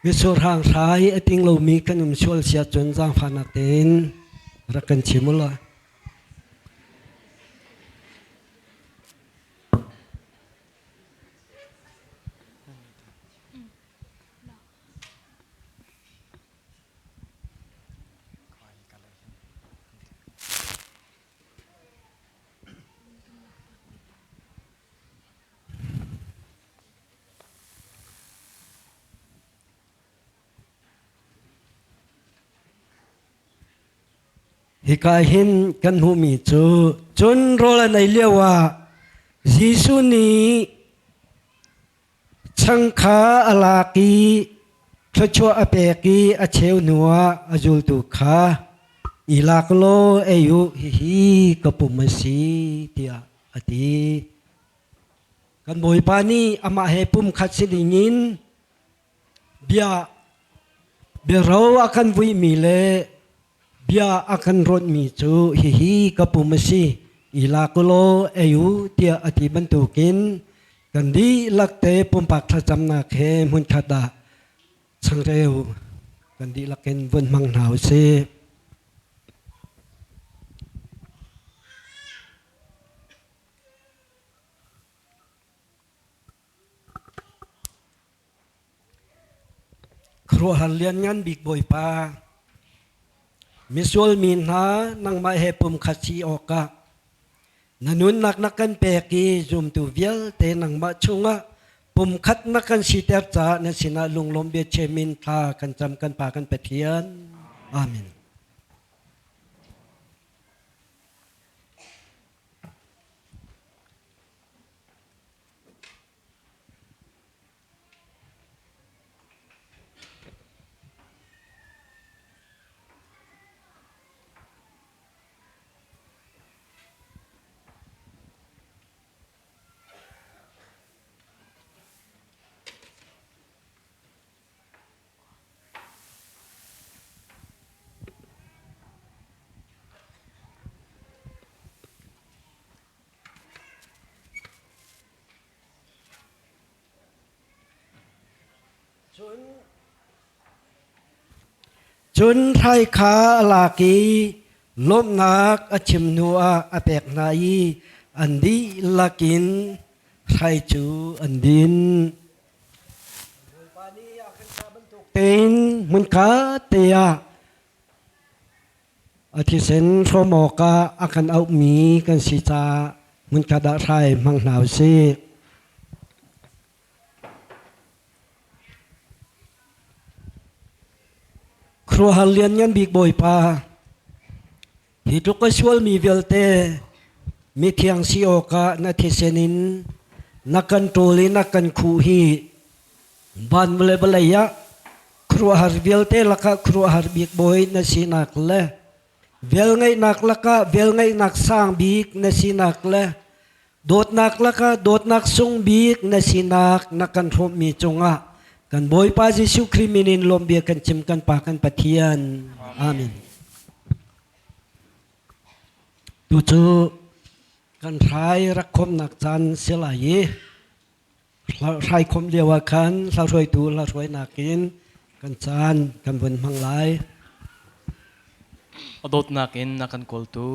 วิสุทางซ้ายติงเรามีขนมชวลเสียจนจางพานักเต้นรักกันชิมุลละฮิกาหินกันหูมีจูจนโรลในเลียวว่ายิสุนีชังขาอลากีพระชัวอเปกีอเชวนัวอจุลตุขาอีลากโลเอยุฮิกปุมสีเตียอดีกันบอยปานีอามาเฮปุมขัดสิลิงินเบียเราakan vui mi le bia akan rot mi chu hi kapumasi ilakulo ayu tia ati bantukin kandi lakte pumpak thajam na khe mun khada changreu kandi laken vun mang nau seครัวหันเลียนงั้นบิกบ่อยปามิสวลมินหานังมาเฮปุมขัดชีออกะนันุนนักนักกันเปกีจุมตูเวียลเตนังมาชุงะปุมขัดนักกันสีเตบจ่าเนสินาลุงลมเบียเชมินทากันจำกันปากันเปเทียนอาเมนจนไทยขาลากีลมนักอชิมนัวอเปกนายอันดีลากินไทยจูอันดินเต็นมุนกาเตียอาทิเซนโฟมอกาอากันเอามีกันสิจามุนกาดาไทยมังนาวซีครัวหันเลียนยันบิกบ่อยปาฮิตุกชวลมีเวลเตมีเทียงซีโอกะนาทิเซนินนักกันโตลีนักกันคูฮีบันเบลเบลยะครัวหันเวลเตละกะครัวหันบิกบ่อยนาสินักเลเวลไงนักละกะเวลไงนักสร้างบิกนาสินักเลโดดนักละกะโดดนักส่งบิกนาสินักนักกันทบมีจงะกันบ่อยปาจิสุคริมินินลมเบียกันจิมกันปากันปะเทียนอาเมนดูจูกันทายรักคมนักจันเสียหลายทายคมเดียวกันเราช่วยดูเราช่วยนักกินกันจันกันบนมังไลอดนักอินนักกันกอลตู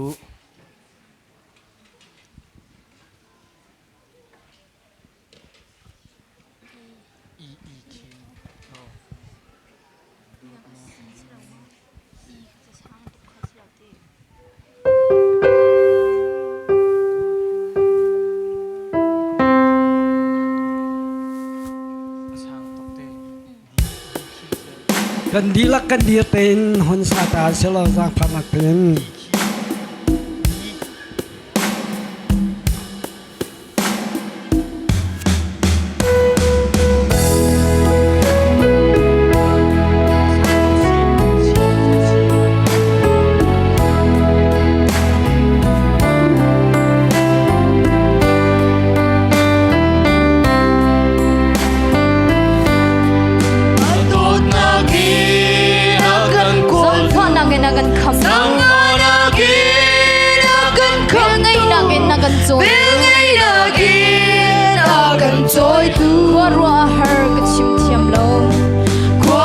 กันดีลักกันดีเป็นหนสาตาเสลอจากพนักเป็น Hãy subscribe cho kênh Ghiền Mì Gõ để không bỏ lỡ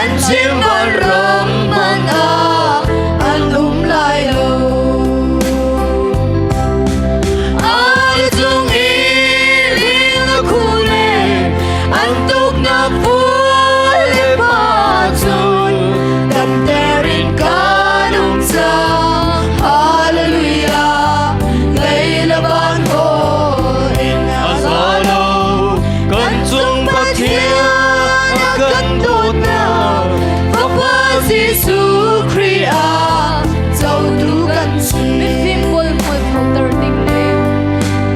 kan chim ban ram man an lai lo ai chung i ling khu le an tuk na pu le pa chun dam terin kanung sa hallelujah leila ban ho in azalo kan chung pathian kan dot na papa Giêsu Christ dấu tu kan si mi phim pol pol powder ding le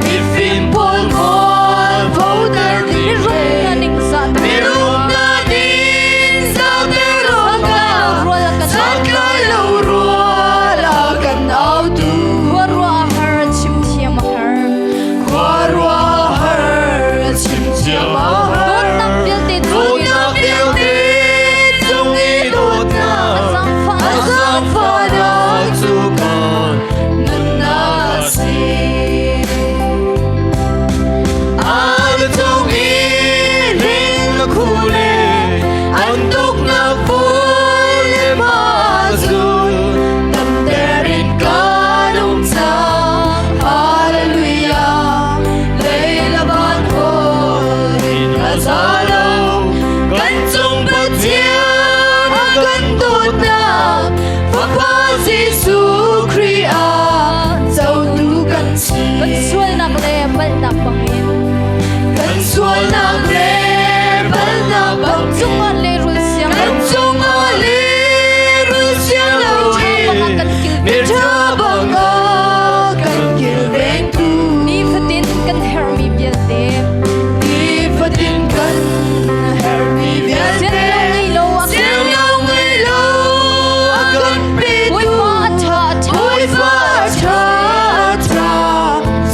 mi phim pol pol powder ding le mi rung na ding sa te rong ka sa ka lo ruala kan au tu Warwa har chim thiam har Kwarwa har chim chiam har Don nak bil te Don nak bil te chung i dot na Azam fa na chu kan nun na si Al chung i ling khu le An tuk na pu le ma zun Tam terin kanung sa Hallelujah Leila ban ho in azalo Kan chung pathian kan dot na Papa Giêsu Christ dấu tu kan si Kan sual nak le bal nak pangin Kan sual nak le bal na bang Chung a le rul siang Kan chung a le rul siang lo Mir cha bang a kan kil veng tu Ni fatin kan her mi bil te Ni fatin kan her mi bian te Siang lo ngay lo kan pe Oi tu pa tha tha Ôi pha cha cha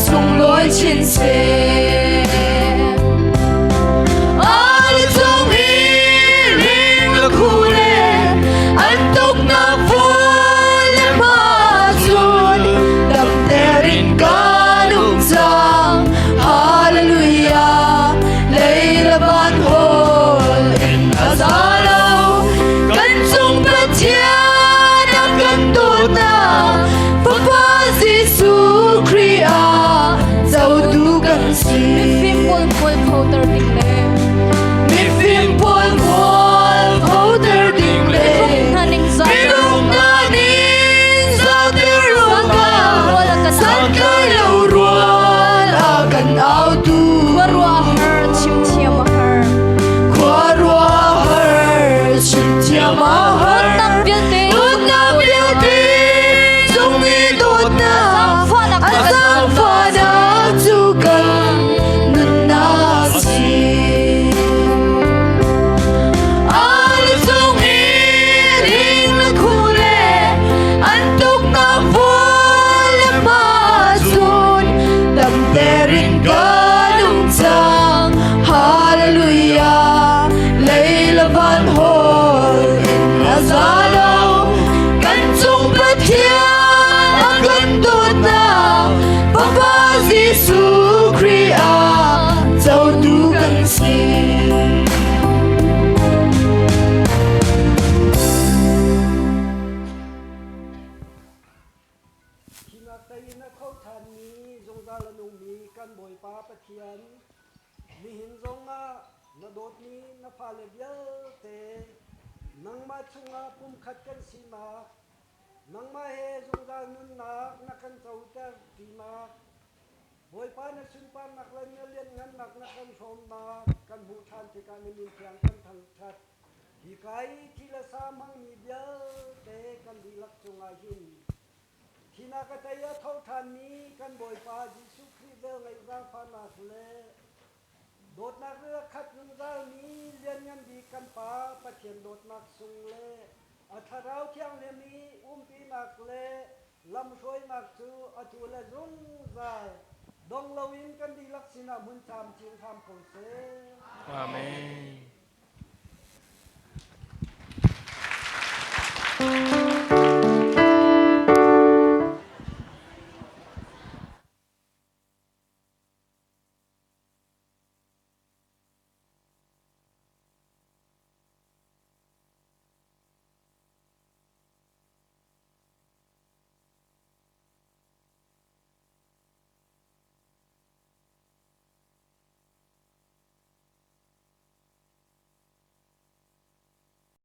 Sung lối trên xe Ai chung i ling khu le An tuk na pu le ma chun Dam terin kanung sang Hallelujah Leila ban hol in azalo Kan chung pathian kan dot na Papa Giêsu Christ dấu tu kan si mi phim pol pol powder ding le Mi phim pol pol powder ding le na ning za Mi rung na ning sa te rong ka San ka lo rual kan au tu Warwa har chim thiam har Kwarwa har chim thiam har nak bil te Don nak bil te chung i dot na Azam fa na chu kan nun na si Al chung i ling khu le An tuk na pu le ma chun Dam terin kanung sang Hallelujah Leila ban hol in azalo Kan chung pathian kan dot na Papa Giêsu Christ dấu tu kan si Hina tay na khâu than ni zong za la nung mi kan boi pa pathian mi hin zong a na dot ni na pha le bial te nang ma chunga pum khat kan si ma nang ma he zong za nun na kan chau ta ti ma boi pa na sun pa nak lan na lien ngan nak na kan som na kan bu than ti kan min thiang kan thang that hi kai thi la sa mang mi bial te kan di lak chunga hin Hina ka taya thau than ni kan boi pa Giêsu Christ bel ngai ra pha na le dot nak re khat nun za ni lian ngan di kan pa pathian dot nak sung le atharau thiang le mi pi nak le lam soi nak chu atu le zung za dong lawin kan di lak sina mun cham ching tham ko se Amen